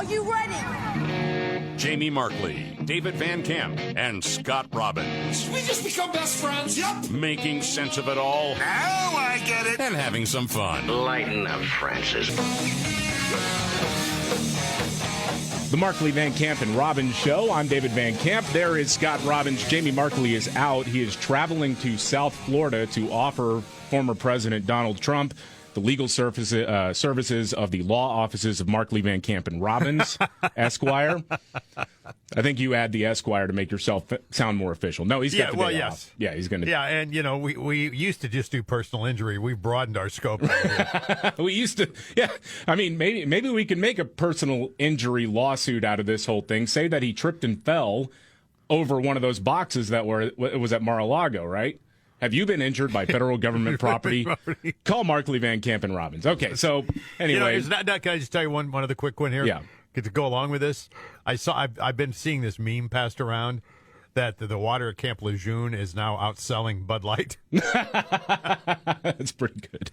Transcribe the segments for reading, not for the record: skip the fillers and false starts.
Are you ready? Jamie Markley, David Van Camp, and Scott Robbins. We just become best friends, yep. Making sense of it all. Now I get it. And having some fun. Lighten up, Francis. The Markley, Van Camp, and Robbins Show. I'm David Van Camp. There is Scott Robbins. Jamie Markley is out. He is traveling to South Florida to offer former President Donald Trump the legal services of the law offices of Markley, Van Camp, and Robbins, Esquire. I think you add the Esquire to make yourself sound more official. No, he's got the day off. Yeah, he's going to. Yeah, and, you know, we used to just do personal injury. We've broadened our scope. We used to, yeah. I mean, maybe we can make a personal injury lawsuit out of this whole thing. Say that he tripped and fell over one of those boxes that was at Mar-a-Lago, right? Have you been injured by federal government property? Call Markley, Van Camp, and Robbins. Okay, so anyway. You know, can I just tell you one other quick one here? Yeah. To go along with this, I've been seeing this meme passed around that the water at Camp Lejeune is now outselling Bud Light. That's pretty good.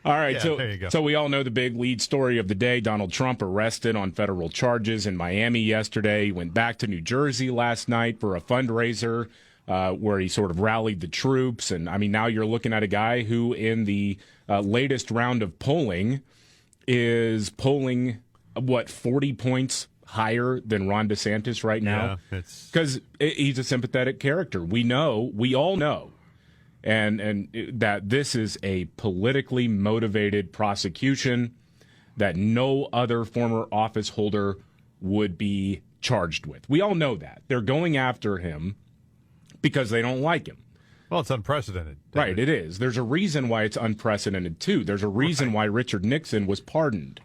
All right, yeah, so there you go. So we all know the big lead story of the day. Donald Trump arrested on federal charges in Miami yesterday. He went back to New Jersey last night for a fundraiser where he sort of rallied the troops. And, I mean, now you're looking at a guy who in the latest round of polling is polling, 40 points higher than Ron DeSantis right now? Yeah, because he's a sympathetic character. We all know, and that this is a politically motivated prosecution that no other former office holder would be charged with. We all know that. They're going after him because they don't like him. Well, it's unprecedented. Right, it is. There's a reason why it's unprecedented, too. There's a reason why Richard Nixon was pardoned.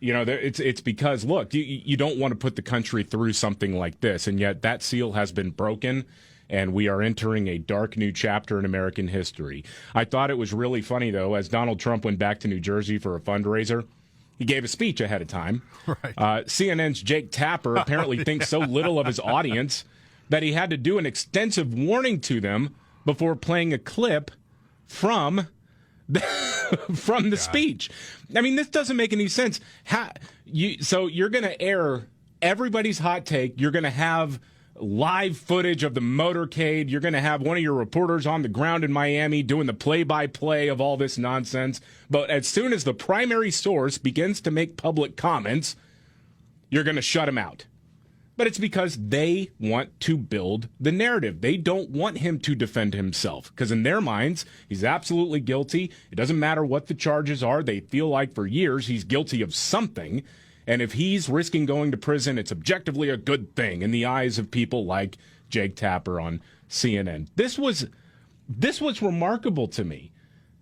You know, it's because, look, you don't want to put the country through something like this, and yet that seal has been broken, and we are entering a dark new chapter in American history. I thought it was really funny, though, as Donald Trump went back to New Jersey for a fundraiser. He gave a speech ahead of time. Right. CNN's Jake Tapper apparently thinks so little of his audience that he had to do an extensive warning to them before playing a clip from the speech. I mean, this doesn't make any sense. So you're going to air everybody's hot take. You're going to have live footage of the motorcade. You're going to have one of your reporters on the ground in Miami doing the play-by-play of all this nonsense. But as soon as the primary source begins to make public comments, you're going to shut him out. But it's because they want to build the narrative. They don't want him to defend himself because in their minds, he's absolutely guilty. It doesn't matter what the charges are. They feel like for years he's guilty of something. And if he's risking going to prison, it's objectively a good thing in the eyes of people like Jake Tapper on CNN. This was remarkable to me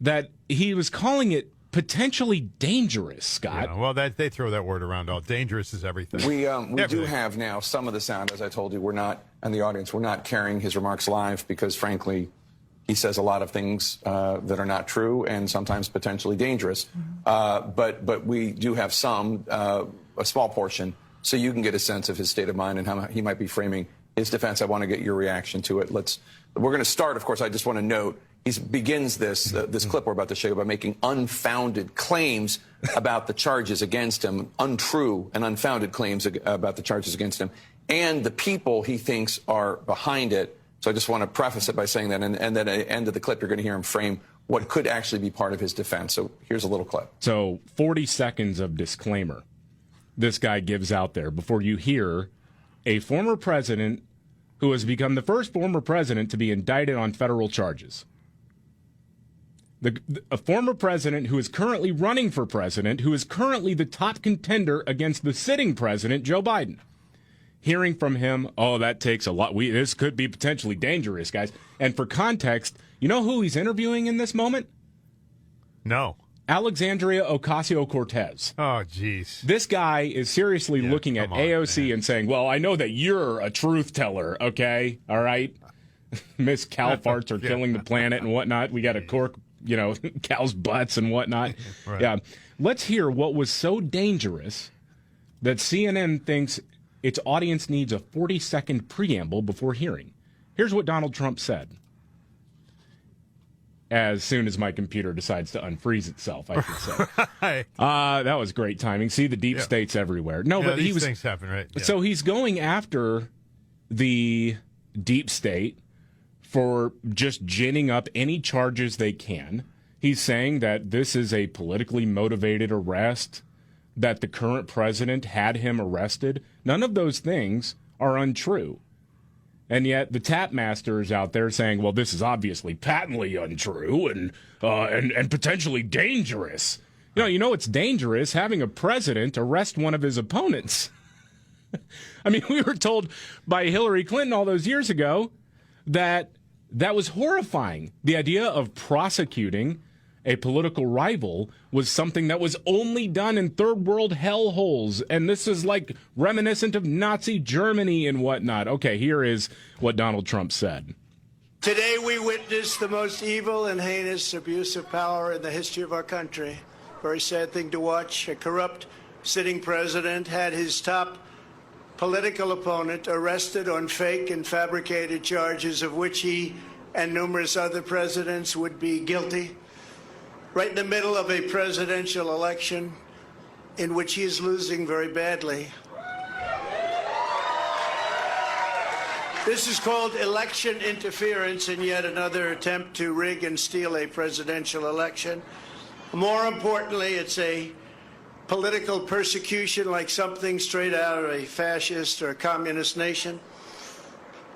that he was calling it potentially dangerous, Scott. Yeah, well, they throw that word around all. Dangerous is everything. We do have now some of the sound, as I told you. We're not, and the audience, we're not carrying his remarks live because, frankly, he says a lot of things that are not true and sometimes potentially dangerous. But we do have some, a small portion, so you can get a sense of his state of mind and how he might be framing his defense. I want to get your reaction to it. We're going to start, of course, I just want to note, he begins this clip we're about to show you by making unfounded claims about the charges against him, untrue and unfounded claims about the charges against him, and the people he thinks are behind it. So I just want to preface it by saying that, and then at the end of the clip, you're going to hear him frame what could actually be part of his defense. So here's a little clip. So 40 seconds of disclaimer this guy gives out there before you hear a former president who has become the first former president to be indicted on federal charges. A former president who is currently running for president, who is currently the top contender against the sitting president, Joe Biden. Hearing from him, that takes a lot. This could be potentially dangerous, guys. And for context, you know who he's interviewing in this moment? No. Alexandria Ocasio-Cortez. Oh, jeez. This guy is seriously looking at AOC and saying, well, I know that you're a truth teller, okay? All right? Miss cow farts are killing the planet and whatnot. We got to cork, cows' butts and whatnot. Right. Yeah. Let's hear what was so dangerous that CNN thinks its audience needs a 40-second preamble before hearing. Here's what Donald Trump said. as soon as my computer decides to unfreeze itself, I should say. Right. That was great timing. See, the deep state's everywhere. No, but these things happen, right? Yeah. So he's going after the deep state for just ginning up any charges they can. He's saying that this is a politically motivated arrest, that the current president had him arrested. None of those things are untrue. And yet the tap master is out there saying, well, this is obviously patently untrue and potentially dangerous. You know it's dangerous having a president arrest one of his opponents. I mean, we were told by Hillary Clinton all those years ago that was horrifying. The idea of prosecuting a political rival was something that was only done in third world hellholes, and this is like reminiscent of Nazi Germany and whatnot. Okay, here is what Donald Trump said. Today we witness the most evil and heinous abuse of power in the history of our country. Very sad thing to watch. A corrupt sitting president had his top political opponent arrested on fake and fabricated charges of which he and numerous other presidents would be guilty. Right in the middle of a presidential election in which he is losing very badly. This is called election interference and yet another attempt to rig and steal a presidential election. More importantly, it's a political persecution like something straight out of a fascist or a communist nation.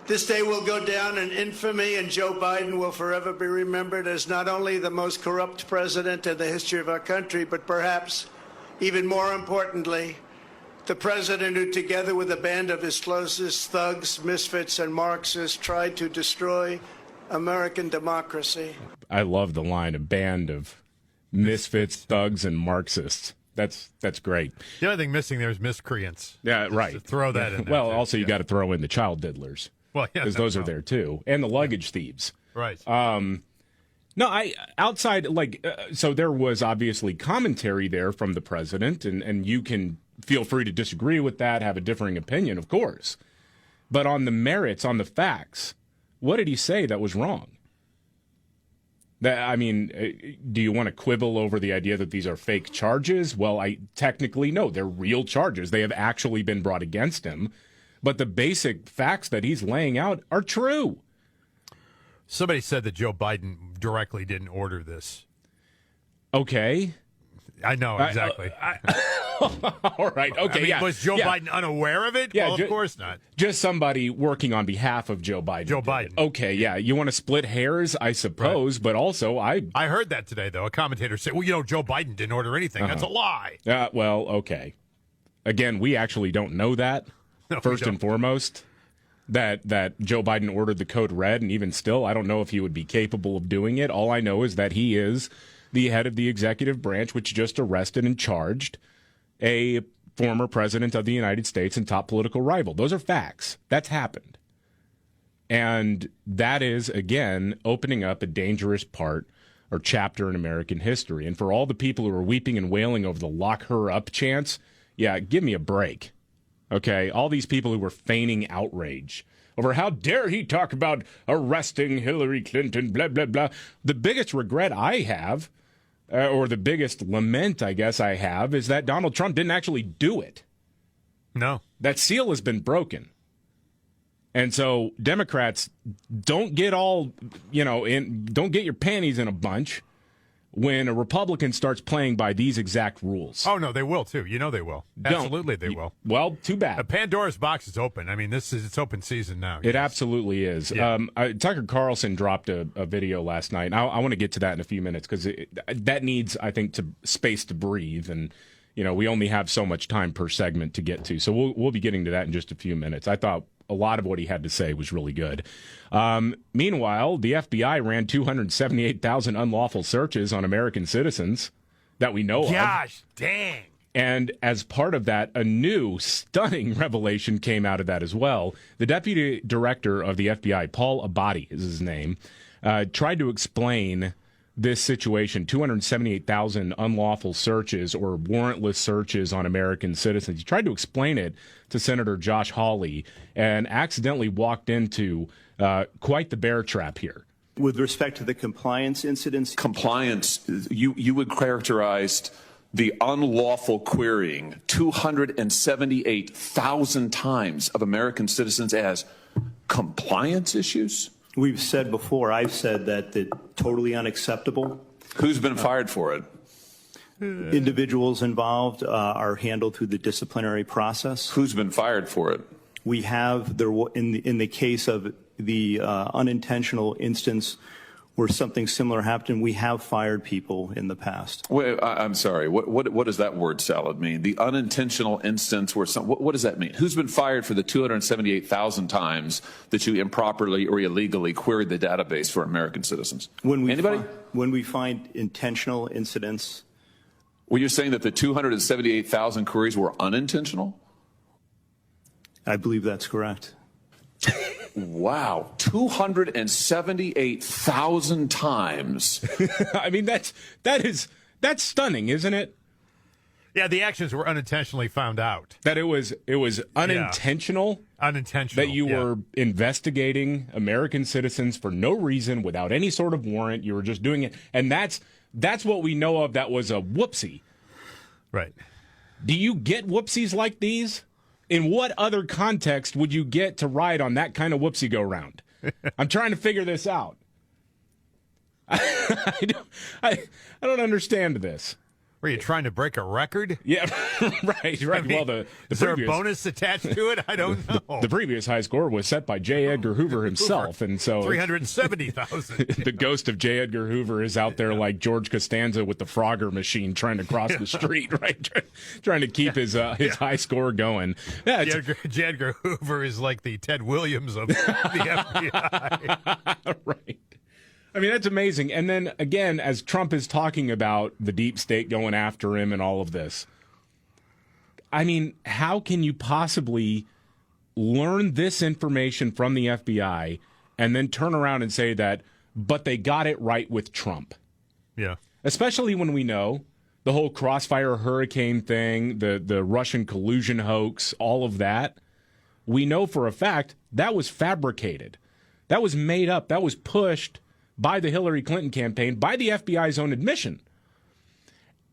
This day will go down in infamy, and Joe Biden will forever be remembered as not only the most corrupt president in the history of our country, but perhaps even more importantly, the president who, together with a band of his closest thugs, misfits, and Marxists, tried to destroy American democracy. I love the line, a band of misfits, thugs, and Marxists. That's great. The only thing missing there is miscreants. Yeah, right. So throw that in there. Well, too. also you got to throw in the child diddlers. Well, yeah, because those are there too, and the luggage thieves. Right. No, outside, so there was obviously commentary there from the president, and you can feel free to disagree with that, have a differing opinion, of course. But on the merits, on the facts, what did he say that was wrong? Do you want to quibble over the idea that these are fake charges? Well, technically, no, they're real charges. They have actually been brought against him. But the basic facts that he's laying out are true. Somebody said that Joe Biden directly didn't order this. Okay. I know, exactly. All right. Okay. Was Joe Biden unaware of it? Yeah, well, of course not. Just somebody working on behalf of Joe Biden. Joe Biden. Okay. Yeah. You want to split hairs, I suppose, but also I heard that today, though. A commentator said, well, Joe Biden didn't order anything. That's a lie. Well, okay. Again, we actually don't know that. No, first and foremost, that Joe Biden ordered the code red, and even still, I don't know if he would be capable of doing it. All I know is that he is the head of the executive branch, which just arrested and charged a former president of the United States and top political rival. Those are facts. That's happened. And that is, again, opening up a dangerous part or chapter in American history. And for all the people who are weeping and wailing over the lock her up chants, yeah, give me a break. Okay, all these people who were feigning outrage over how dare he talk about arresting Hillary Clinton, blah, blah, blah. The biggest regret I have, or the biggest lament, I guess I have, is that Donald Trump didn't actually do it. No. That seal has been broken. And so Democrats, don't get all, don't get your panties in a bunch when a Republican starts playing by these exact rules. Oh, no, they will, too. They will. Absolutely, they will. Well, too bad. Pandora's box is open. I mean, it's open season now. It absolutely is. Yeah. Tucker Carlson dropped a video last night. I want to get to that in a few minutes because that needs, I think, space to breathe. And, we only have so much time per segment to get to. So we'll be getting to that in just a few minutes. I thought a lot of what he had to say was really good. Meanwhile, the FBI ran 278,000 unlawful searches on American citizens that we know of. Gosh, dang. And as part of that, a new stunning revelation came out of that as well. The deputy director of the FBI, Paul Abadi is his name, tried to explain this situation, 278,000 unlawful searches or warrantless searches on American citizens. He tried to explain it to Senator Josh Hawley and accidentally walked into quite the bear trap here. With respect to the compliance incidents, Compliance, you would characterize the unlawful querying 278,000 times of American citizens as compliance issues? we've said before, I've said that totally unacceptable. Who's been fired for it? Individuals involved are handled through the disciplinary process. Who's been fired for it? We have, in the case of the unintentional instance where something similar happened, we have fired people in the past. Wait, I'm sorry. What does that word salad mean? The unintentional instance where what does that mean? Who's been fired for the 278,000 times that you improperly or illegally queried the database for American citizens? Anybody? When we find intentional incidents. Well, you're saying that the 278,000 queries were unintentional? I believe that's correct. Wow, 278,000 times. I mean, that's stunning, isn't it? Yeah, the actions were unintentionally found out. That it was unintentional. Yeah. Unintentional. That you were investigating American citizens for no reason, without any sort of warrant. You were just doing it, and that's what we know of. That was a whoopsie. Right. Do you get whoopsies like these? In what other context would you get to ride on that kind of whoopsie go round? I'm trying to figure this out. I don't understand this. Were you trying to break a record? Yeah, right. I mean, Well, the is there a bonus attached to it? I don't know. The previous high score was set by J. Edgar Hoover himself, and so 370,000. The ghost of J. Edgar Hoover is out there like George Costanza with the Frogger machine, trying to cross the street, right? Trying to keep his high score going. Yeah, J. Edgar Hoover is like the Ted Williams of the FBI. Right. I mean, that's amazing. And then, again, as Trump is talking about the deep state going after him and all of this, I mean, how can you possibly learn this information from the FBI and then turn around and say that, but they got it right with Trump? Yeah. Especially when we know the whole Crossfire Hurricane thing, the Russian collusion hoax, all of that. We know for a fact that was fabricated. That was made up. That was pushed by the Hillary Clinton campaign, by the FBI's own admission.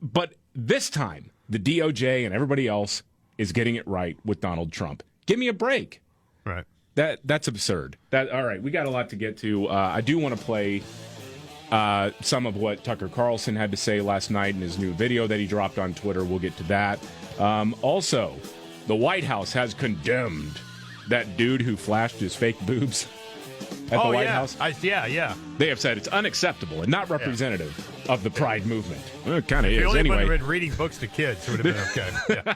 But this time, the DOJ and everybody else is getting it right with Donald Trump. Give me a break. Right. That's absurd. All right, we got a lot to get to. I do want to play some of what Tucker Carlson had to say last night in his new video that he dropped on Twitter. We'll get to that. Also, the White House has condemned that dude who flashed his fake boobs at the White House. Yeah. They have said it's unacceptable and not representative of the Pride movement. Well, it kind of is. If you only anyway. been reading books to kids, it would have been okay. Yeah.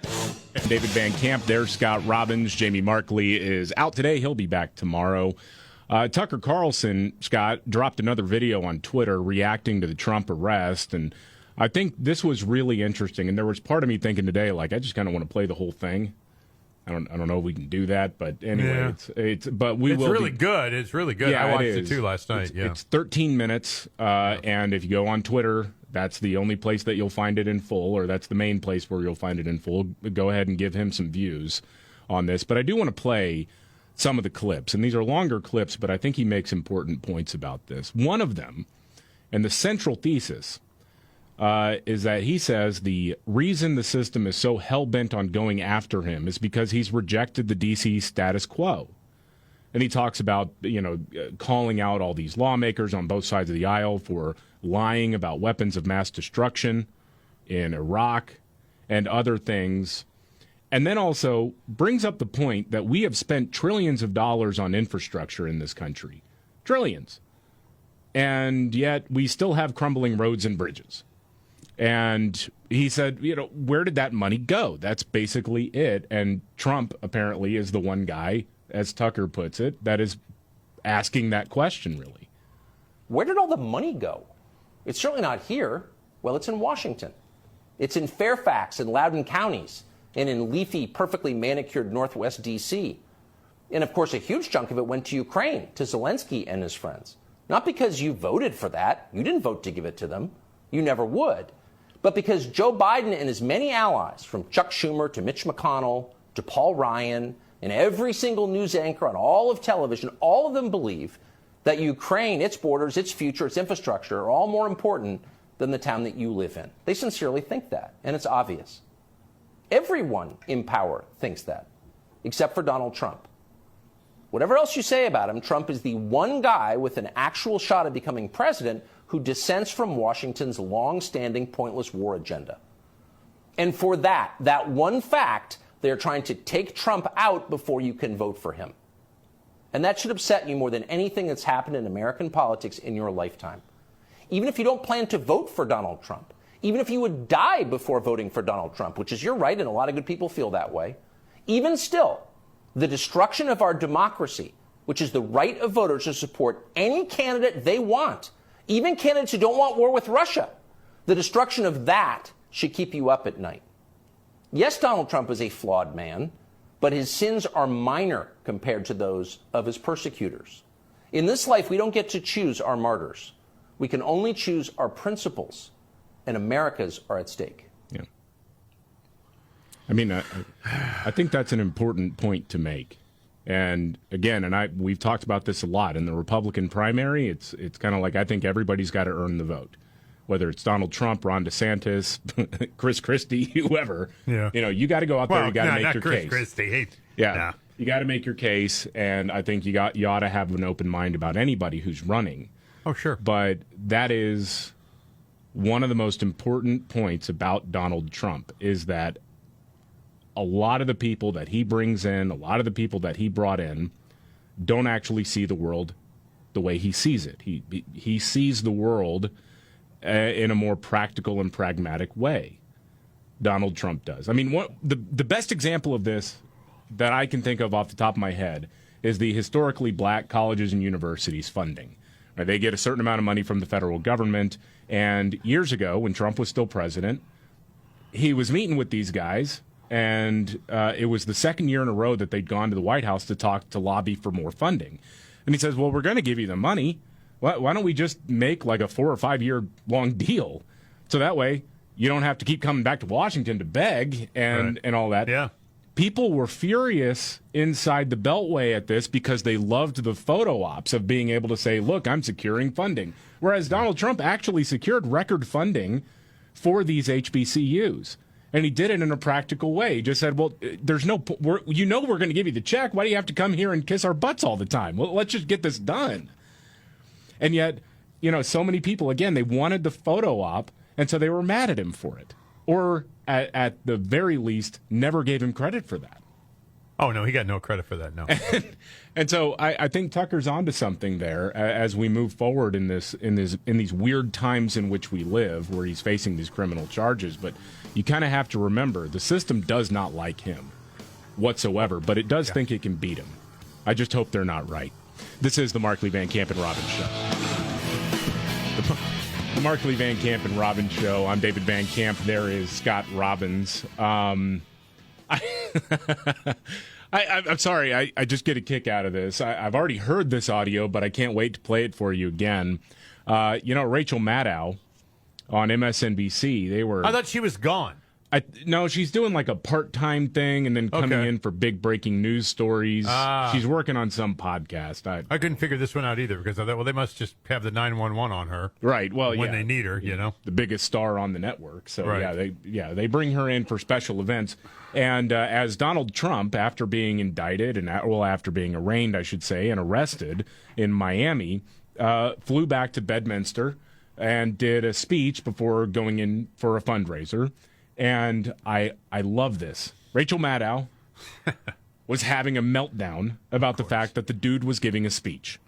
David Van Camp, there's Scott Robbins. Jamie Markley is out today. He'll be back tomorrow. Tucker Carlson, Scott, dropped another video on Twitter reacting to the Trump arrest, and I think this was really interesting. And there was part of me thinking today, like, I just kind of want to play the whole thing. I don't know if we can do that, but anyway, it's really good. It's really good. Yeah, I watched it too last night. It's 13 minutes, and if you go on Twitter, that's the only place that you'll find it in full, or that's the main place where you'll find it in full. Go ahead and give him some views on this. But I do want to play some of the clips, and these are longer clips, but I think he makes important points about this. One of them, and the central thesis, is that he says the reason the system is so hell-bent on going after him is because he's rejected the D.C. status quo. And he talks about, calling out all these lawmakers on both sides of the aisle for lying about weapons of mass destruction in Iraq and other things. And then also brings up the point that we have spent trillions of dollars on infrastructure in this country. Trillions. And yet we still have crumbling roads and bridges. And he said, where did that money go? That's basically it. And Trump apparently is the one guy, as Tucker puts it, that is asking that question, really. Where did all the money go? It's certainly not here. Well, it's in Washington. It's in Fairfax and Loudoun counties and in leafy, perfectly manicured Northwest D.C. And, of course, a huge chunk of it went to Ukraine, to Zelensky and his friends. Not because you voted for that. You didn't vote to give it to them. You never would. But because Joe Biden and his many allies, from Chuck Schumer to Mitch McConnell to Paul Ryan and every single news anchor on all of television, all of them believe that Ukraine, its borders, its future, its infrastructure are all more important than the town that you live in. They sincerely think that, and it's obvious. Everyone in power thinks that, except for Donald Trump. Whatever else you say about him, Trump is the one guy with an actual shot at becoming president who dissents from Washington's long-standing pointless war agenda. And for that one fact, they're trying to take Trump out before you can vote for him. And that should upset you more than anything that's happened in American politics in your lifetime. Even if you don't plan to vote for Donald Trump, even if you would die before voting for Donald Trump, which is your right, and a lot of good people feel that way, even still, the destruction of our democracy, which is the right of voters to support any candidate they want, even candidates who don't want war with Russia, the destruction of that should keep you up at night. Yes, Donald Trump is a flawed man, but his sins are minor compared to those of his persecutors. In this life, we don't get to choose our martyrs. We can only choose our principles, and America's are at stake. Yeah. I mean, I think that's an important point to make. And again, we've talked about this a lot in the Republican primary. It's kind of like I think everybody's got to earn the vote, whether it's Donald Trump, Ron DeSantis, Chris Christie, whoever. Yeah. You got to go out there. You got to make your Chris case. Christie. Yeah. You got to make your case, and I think you ought to have an open mind about anybody who's running. Oh, sure. But that is one of the most important points about Donald Trump is that a lot of the people that he brings in, a lot of the people that he brought in, don't actually see the world the way he sees it. He sees the world in a more practical and pragmatic way. Donald Trump does. I mean, the best example of this that I can think of off the top of my head is the historically black colleges and universities funding. They get a certain amount of money from the federal government, and years ago, when Trump was still president, he was meeting with these guys, and it was the second year in a row that they'd gone to the White House to lobby for more funding. And he says, well, we're going to give you the money. Why don't we just make like a 4 or 5 year long deal? So that way you don't have to keep coming back to Washington to beg and all that. Yeah. People were furious inside the Beltway at this because they loved the photo ops of being able to say, look, I'm securing funding. Whereas Donald Trump actually secured record funding for these HBCUs. And he did it in a practical way. He just said, well, we're going to give you the check. Why do you have to come here and kiss our butts all the time? Well, let's just get this done. And yet, so many people, again, they wanted the photo op, and so they were mad at him for it. Or at the very least, never gave him credit for that. Oh, no, he got no credit for that, no. And so I think Tucker's onto something there as we move forward in these weird times in which we live, where he's facing these criminal charges. But you kind of have to remember, the system does not like him whatsoever, but it does think it can beat him. I just hope they're not right. This is the Markley, Van Camp, and Robbins Show. The Markley, Van Camp, and Robbins Show. I'm David Van Camp. There is Scott Robbins. I'm sorry. I just get a kick out of this. I've already heard this audio, but I can't wait to play it for you again. Rachel Maddow on MSNBC, I thought she was gone. No, she's doing like a part-time thing and then coming in for big breaking news stories. She's working on some podcast. I couldn't figure this one out either because I thought, well, they must just have the 911 on her. Right. Well, when they need her, the biggest star on the network. So right. they bring her in for special events. And as Donald Trump, after being indicted after being arraigned, I should say, and arrested in Miami, flew back to Bedminster and did a speech before going in for a fundraiser. And I love this. Rachel Maddow was having a meltdown about the fact that the dude was giving a speech.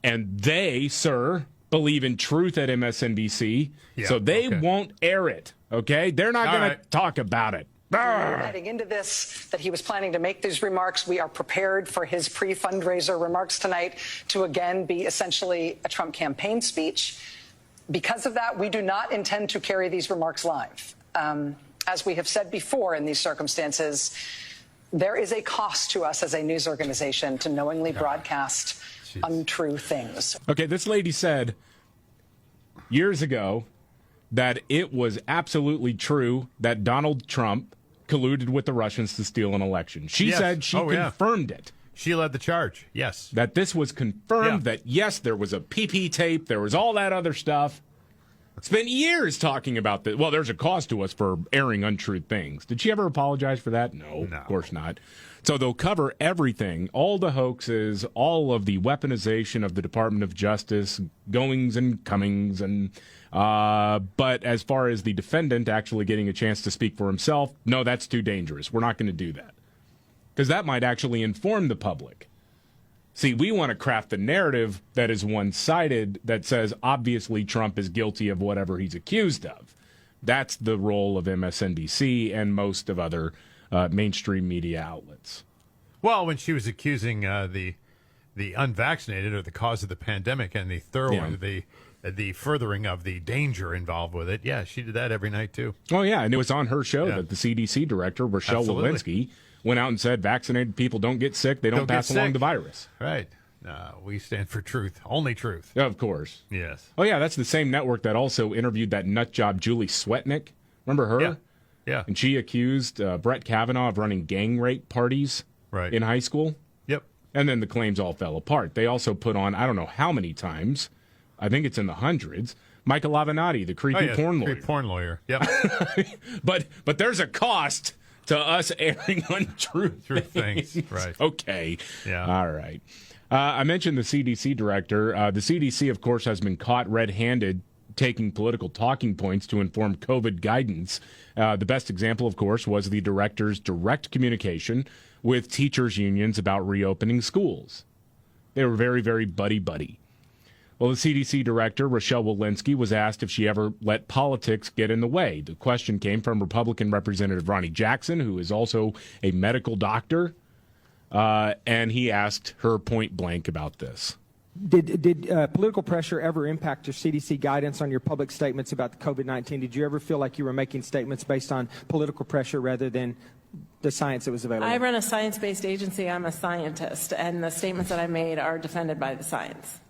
And they, sir, believe in truth at MSNBC, so they won't air it, okay? They're not going to talk about it. Heading into this, that he was planning to make these remarks. We are prepared for his pre-fundraiser remarks tonight to again be essentially a Trump campaign speech. Because of that, we do not intend to carry these remarks live. As we have said before in these circumstances, there is a cost to us as a news organization to knowingly broadcast untrue things. Okay, this lady said years ago that it was absolutely true that Donald Trump colluded with the Russians to steal an election. She said she confirmed it. She led the charge, yes. That this was confirmed, that, yes, there was a PP tape, there was all that other stuff. Spent years talking about this. Well, there's a cost to us for airing untrue things. Did she ever apologize for that? No, of course not. So they'll cover everything, all the hoaxes, all of the weaponization of the Department of Justice, goings and comings, and but as far as the defendant actually getting a chance to speak for himself, no, that's too dangerous. We're not going to do that. Because that might actually inform the public. See, we want to craft the narrative that is one-sided, that says, obviously, Trump is guilty of whatever he's accused of. That's the role of MSNBC and most of other mainstream media outlets. Well, when she was accusing the unvaccinated of the cause of the pandemic and the furthering of the danger involved with it, yeah, she did that every night, too. Oh, yeah, and it was on her show that the CDC director, Rochelle Walensky, went out and said vaccinated people don't get sick, they don't pass along the virus. Right. We stand for truth, only truth. Of course. Yes. Oh, yeah, that's the same network that also interviewed that nut job Julie Swetnick. Remember her? Yeah. And she accused Brett Kavanaugh of running gang rape parties in high school. Yep. And then the claims all fell apart. They also put on, I don't know how many times, I think it's in the hundreds, Michael Avenatti, the creepy porn lawyer. Creepy porn lawyer, yep. But there's a cost to us airing untrue things. Right. Okay. Yeah. All right. I mentioned the CDC director. The CDC, of course, has been caught red-handed taking political talking points to inform COVID guidance. The best example, of course, was the director's direct communication with teachers' unions about reopening schools. They were very, very buddy-buddy. Well, the CDC director, Rochelle Walensky, was asked if she ever let politics get in the way. The question came from Republican Representative Ronnie Jackson, who is also a medical doctor, and he asked her point blank about this. Did political pressure ever impact your CDC guidance on your public statements about the COVID-19? Did you ever feel like you were making statements based on political pressure rather than the science that was available? I run a science-based agency. I'm a scientist, and the statements that I made are defended by the science.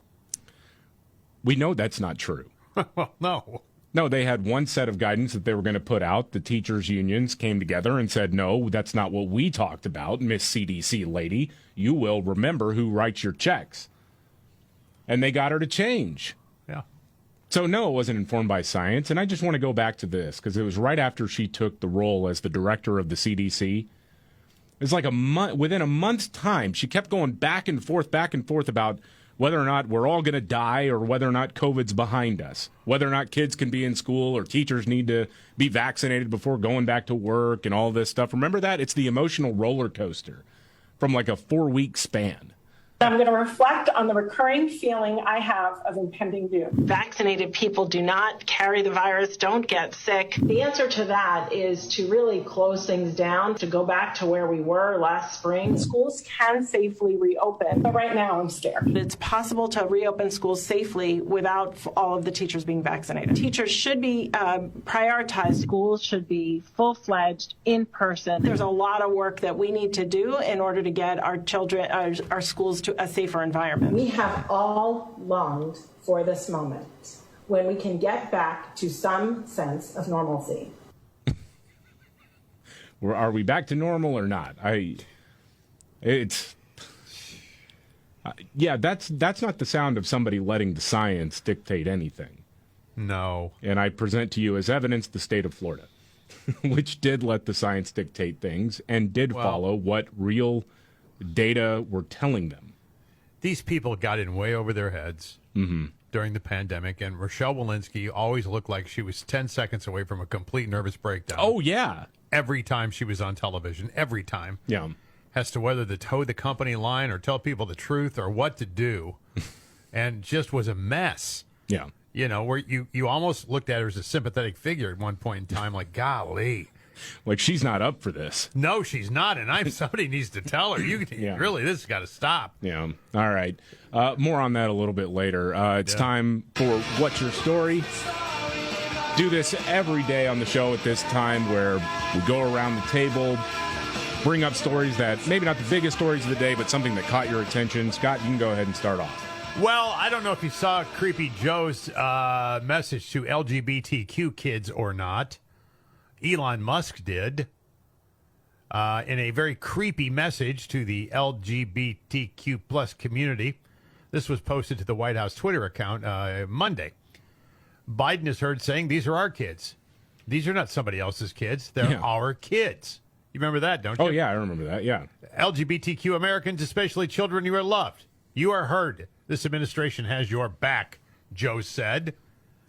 We know that's not true. Well, no. No, they had one set of guidance that they were going to put out. The teachers' unions came together and said, no, that's not what we talked about, Miss CDC lady. You will remember who writes your checks. And they got her to change. Yeah. So, no, it wasn't informed by science. And I just want to go back to this, because it was right after she took the role as the director of the CDC. It's like within a month's time, she kept going back and forth about whether or not we're all going to die or whether or not COVID's behind us, whether or not kids can be in school or teachers need to be vaccinated before going back to work and all this stuff. Remember that? It's the emotional roller coaster from like a 4-week span. I'm going to reflect on the recurring feeling I have of impending doom. Vaccinated people do not carry the virus, don't get sick. The answer to that is to really close things down, to go back to where we were last spring. Schools can safely reopen, but right now I'm scared. It's possible to reopen schools safely without all of the teachers being vaccinated. Teachers should be prioritized. Schools should be full-fledged, in person. There's a lot of work that we need to do in order to get our children, our schools to a safer environment. We have all longed for this moment when we can get back to some sense of normalcy. Are we back to normal or not? That's not the sound of somebody letting the science dictate anything. No. And I present to you as evidence the state of Florida, which did let the science dictate things and did follow what real data were telling them. These people got in way over their heads during the pandemic, and Rochelle Walensky always looked like she was 10 seconds away from a complete nervous breakdown. Oh, yeah. Every time she was on television, every time. Yeah. As to whether to toe the company line or tell people the truth or what to do, and just was a mess. Yeah. You know, where you almost looked at her as a sympathetic figure at one point in time, like, golly. Like, she's not up for this. No, she's not, and somebody needs to tell her. Really, this has got to stop. Yeah. All right. More on that a little bit later. It's time for What's Your Story? Do this every day on the show at this time, where we go around the table, bring up stories that maybe not the biggest stories of the day, but something that caught your attention. Scott, you can go ahead and start off. Well, I don't know if you saw Creepy Joe's message to LGBTQ kids or not. Elon Musk did. in a very creepy message to the LGBTQ plus community. This was posted to the White House Twitter account Monday. Biden is heard saying, "These are our kids. These are not somebody else's kids. They're our kids." You remember that, don't you? Oh, yeah, I remember that, yeah. LGBTQ Americans, especially children, you are loved. You are heard. This administration has your back, Joe said.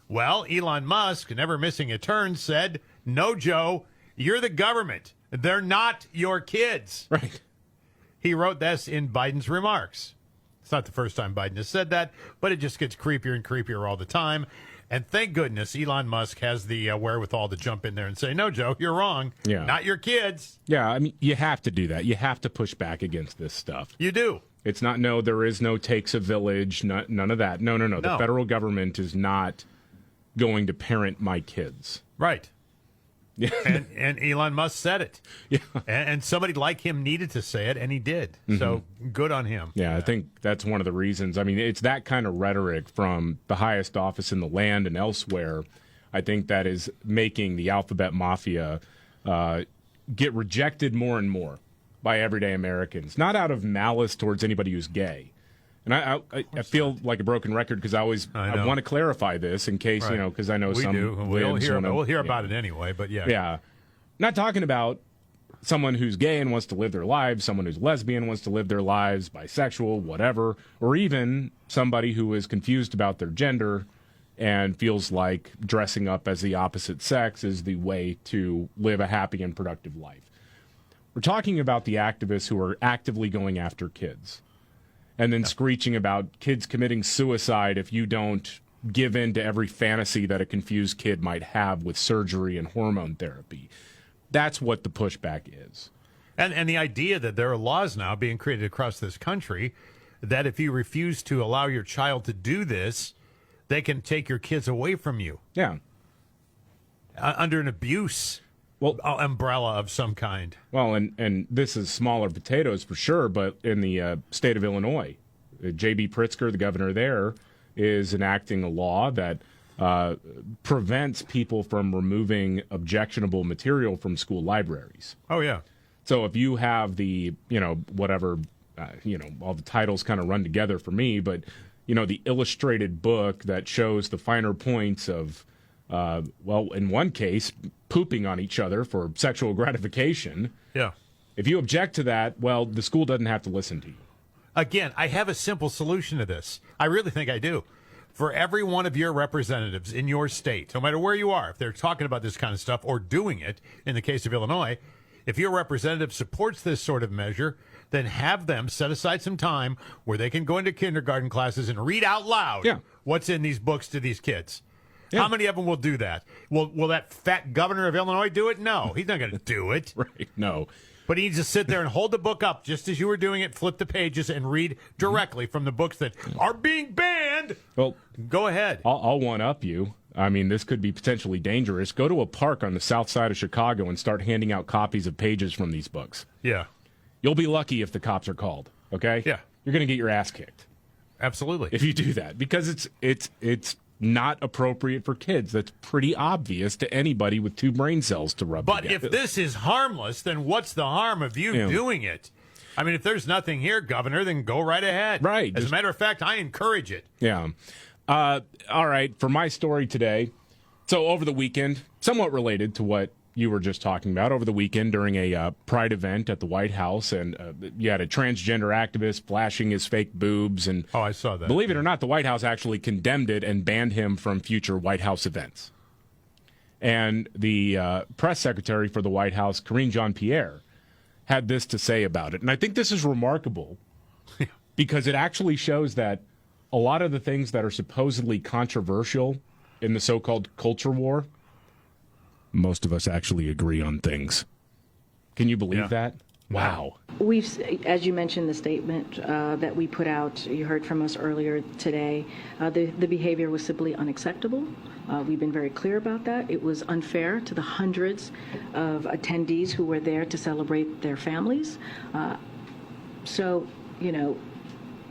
Well, Elon Musk, never missing a turn, said, "No, Joe, you're the government. They're not your kids." Right. He wrote this in Biden's remarks. It's not the first time Biden has said that, but it just gets creepier and creepier all the time. And thank goodness Elon Musk has the wherewithal to jump in there and say, "No, Joe, you're wrong. Yeah. Not your kids." Yeah, I mean, you have to do that. You have to push back against this stuff. You do. It's not, no, there is no takes a village, none of that. No. The federal government is not going to parent my kids. Right. Yeah. And Elon Musk said it. Yeah. And somebody like him needed to say it, and he did. So good on him. Yeah, I think that's one of the reasons. I mean, it's that kind of rhetoric from the highest office in the land and elsewhere, I think, that is making the alphabet mafia get rejected more and more by everyday Americans. Not out of malice towards anybody who's gay. And I feel like a broken record because I want to clarify this in case, Right. Because I know we some do. We'll hear about it anyway, but yeah. Yeah. Not talking about someone who's gay and wants to live their lives, someone who's lesbian wants to live their lives, bisexual, whatever, or even somebody who is confused about their gender and feels like dressing up as the opposite sex is the way to live a happy and productive life. We're talking about the activists who are actively going after kids and then screeching about kids committing suicide if you don't give in to every fantasy that a confused kid might have with surgery and hormone therapy. That's what the pushback is. And the idea that there are laws now being created across this country that if you refuse to allow your child to do this, they can take your kids away from you. Yeah. Under an abuse umbrella of some kind. Well, and this is smaller potatoes for sure, but in the state of Illinois, J.B. Pritzker, the governor there, is enacting a law that prevents people from removing objectionable material from school libraries. Oh, yeah. So if you have the, whatever, all the titles kind of run together for me, but, the illustrated book that shows the finer points of, in one case, pooping on each other for sexual gratification. Yeah. If you object to that, well, the school doesn't have to listen to you. Again, I have a simple solution to this. I really think I do. For every one of your representatives in your state, no matter where you are, if they're talking about this kind of stuff or doing it, in the case of Illinois, if your representative supports this sort of measure, then have them set aside some time where they can go into kindergarten classes and read out loud what's in these books to these kids. Yeah. How many of them will do that? Will that fat governor of Illinois do it? No, he's not going to do it. Right, no. But he needs to sit there and hold the book up just as you were doing it, flip the pages, and read directly from the books that are being banned. Well, go ahead. I'll one-up you. I mean, this could be potentially dangerous. Go to a park on the south side of Chicago and start handing out copies of pages from these books. Yeah. You'll be lucky if the cops are called, okay? Yeah. You're going to get your ass kicked. Absolutely. If you do that, because it's not appropriate for kids. That's pretty obvious to anybody with two brain cells to rub But together. if this is harmless, then what's the harm of you doing it? I mean, if there's nothing here, Governor, then go right ahead. Right. As a matter of fact, I encourage it. Yeah. All right. For my story today, so over the weekend, somewhat related to what you were just talking about, over the weekend during a Pride event at the White House, and you had a transgender activist flashing his fake boobs. And oh, I saw that. Believe it or not, the White House actually condemned it and banned him from future White House events. And the press secretary for the White House, Karine Jean-Pierre, had this to say about it. And I think this is remarkable because it actually shows that a lot of the things that are supposedly controversial in the so-called culture war, most of us actually agree on things. Can you believe that? Wow. We've, as you mentioned, the statement that we put out, you heard from us earlier today, the behavior was simply unacceptable. We've been very clear about that. It was unfair to the hundreds of attendees who were there to celebrate their families. So,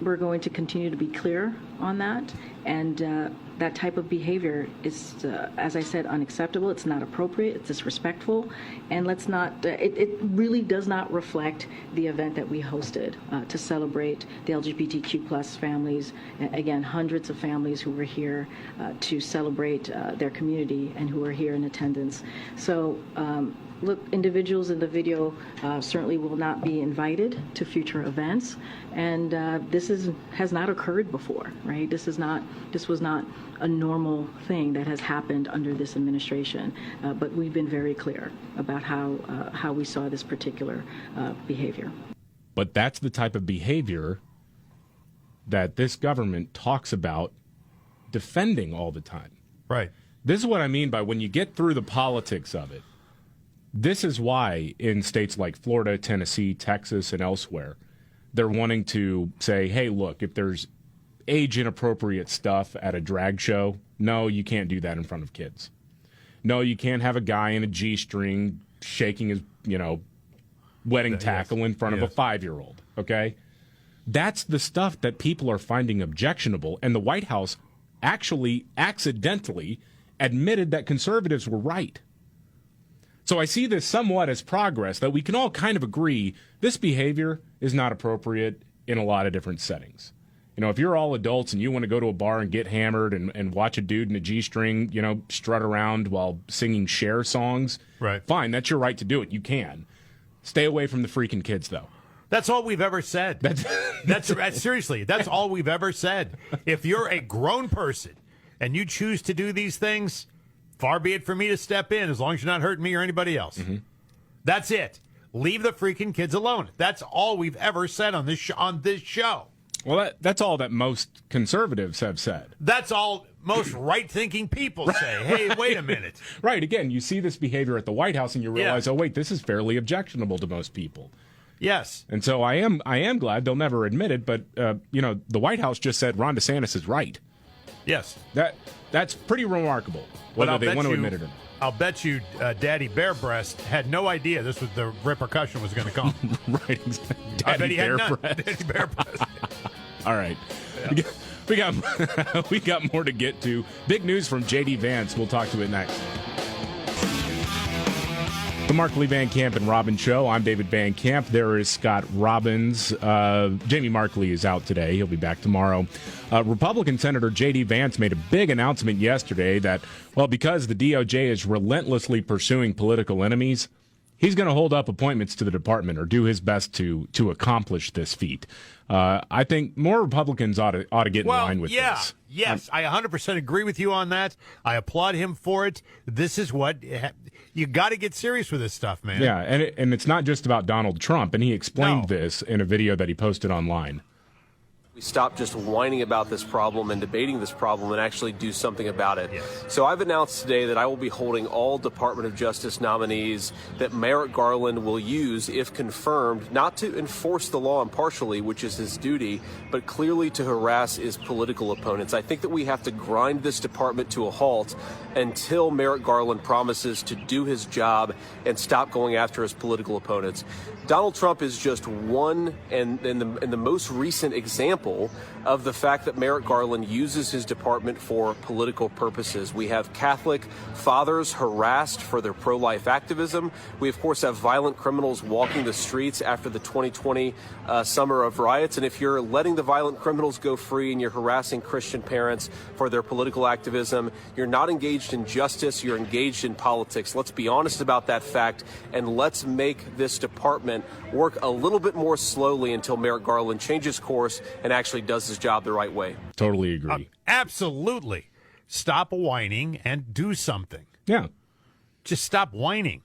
we're going to continue to be clear on that. And that type of behavior is, as I said, unacceptable. It's not appropriate. It's disrespectful. And let's not, it really does not reflect the event that we hosted to celebrate the LGBTQ plus families. Again, hundreds of families who were here to celebrate their community and who were here in attendance. So, look, individuals in the video certainly will not be invited to future events, and this has not occurred before, right? This was not a normal thing that has happened under this administration, but we've been very clear about how we saw this particular behavior. But that's the type of behavior that this government talks about defending all the time. Right. This is what I mean by when you get through the politics of it. This is why in states like Florida, Tennessee, Texas, and elsewhere, they're wanting to say, hey, look, if there's age-inappropriate stuff at a drag show, no, you can't do that in front of kids. No, you can't have a guy in a G-string shaking his, wedding tackle in front of a 5-year-old, okay? That's the stuff that people are finding objectionable, and the White House actually accidentally admitted that conservatives were right. So I see this somewhat as progress, that we can all kind of agree this behavior is not appropriate in a lot of different settings. If you're all adults and you want to go to a bar and get hammered and watch a dude in a G-string, strut around while singing Cher songs, right? Fine, that's your right to do it. You can. Stay away from the freaking kids, though. That's all we've ever said. That's seriously, that's all we've ever said. If you're a grown person and you choose to do these things, far be it for me to step in, as long as you're not hurting me or anybody else. Mm-hmm. That's it. Leave the freaking kids alone. That's all we've ever said on this show. Well, that's all that most conservatives have said. That's all most right-thinking people say. Hey, wait a minute. Right. Again, you see this behavior at the White House and you realize, oh, wait, this is fairly objectionable to most people. Yes. And so I am glad they'll never admit it, but, the White House just said Ron DeSantis is right. Yes. That's pretty remarkable, whether they want to admit it or not. I'll bet you Daddy Bear Breast had no idea this was the repercussion was going to come. Right, exactly. I bet he had none. Daddy Bear Breast. All right. Yeah. We got more to get to. Big news from J.D. Vance. We'll talk to it next. The Markley, Van Camp, and Robbins Show. I'm David Van Camp. There is Scott Robbins. Jamie Markley is out today. He'll be back tomorrow. Republican Senator J.D. Vance made a big announcement yesterday that, because the DOJ is relentlessly pursuing political enemies, he's going to hold up appointments to the department or do his best to accomplish this feat. I think more Republicans ought to get in line with this. Yes, I 100% agree with you on that. I applaud him for it. This is what you got to get serious with this stuff, man. Yeah, and it's not just about Donald Trump, and he explained this in a video that he posted online. We stop just whining about this problem and debating this problem and actually do something about it. Yes. So I've announced today that I will be holding all Department of Justice nominees that Merrick Garland will use, if confirmed, not to enforce the law impartially, which is his duty, but clearly to harass his political opponents. I think that we have to grind this department to a halt until Merrick Garland promises to do his job and stop going after his political opponents. Donald Trump is just one and the most recent example of the fact that Merrick Garland uses his department for political purposes. We have Catholic fathers harassed for their pro-life activism. We, of course, have violent criminals walking the streets after the 2020 summer of riots. And if you're letting the violent criminals go free and you're harassing Christian parents for their political activism, you're not engaged in justice, you're engaged in politics. Let's be honest about that fact, and let's make this department work a little bit more slowly until Merrick Garland changes course and actually does his job the right way. Totally agree. Absolutely. Stop whining and do something. Yeah. Just stop whining.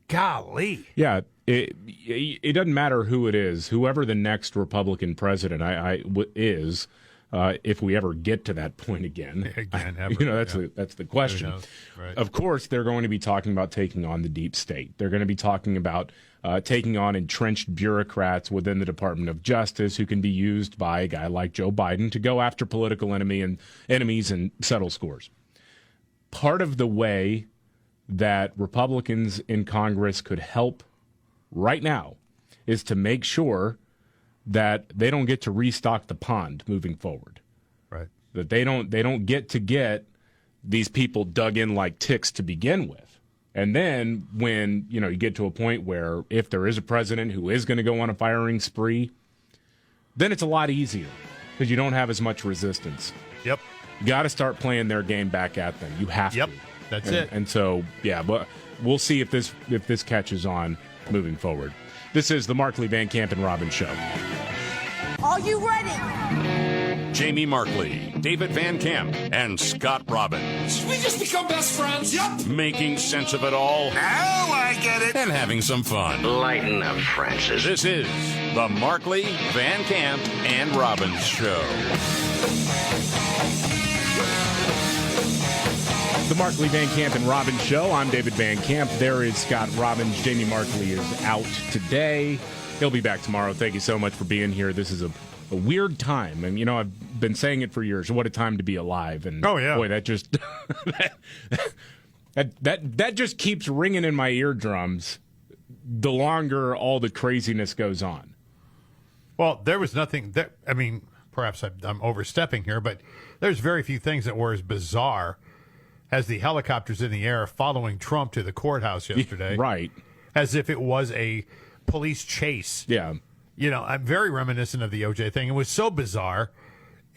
Golly. Yeah. It doesn't matter who it is, whoever the next Republican president is, if we ever get to that point again. That's the question. Right. Of course, they're going to be talking about taking on the deep state. They're going to be talking about taking on entrenched bureaucrats within the Department of Justice who can be used by a guy like Joe Biden to go after political enemies and settle scores. Part of the way that Republicans in Congress could help right now is to make sure that they don't get to restock the pond moving forward. Right. that they don't get these people dug in like ticks to begin with. And then when, you get to a point where if there is a president who is going to go on a firing spree, then it's a lot easier because you don't have as much resistance. Yep. You got to start playing their game back at them. You have to. Yep. That's it. And so, yeah, but we'll see if this catches on moving forward. This is the Markley, Van Camp, and Robbins Show. Are you ready? Jamie Markley, David Van Camp, and Scott Robbins. We just become best friends. Yup. Making sense of it all. Now I get it. And having some fun. Lighten up, Francis. This is the Markley, Van Camp, and Robbins Show. The Markley, Van Camp, and Robbins Show. I'm David Van Camp. There is Scott Robbins. Jamie Markley is out today. He'll be back tomorrow. Thank you so much for being here. This is a weird time. And, I've been saying it for years. What a time to be alive. And boy, that just that just keeps ringing in my eardrums the longer all the craziness goes on. Well, there was nothing that, perhaps I'm overstepping here, but there's very few things that were as bizarre as the helicopters in the air following Trump to the courthouse yesterday. Right. As if it was a police chase. Yeah. I'm very reminiscent of the OJ thing. It was so bizarre.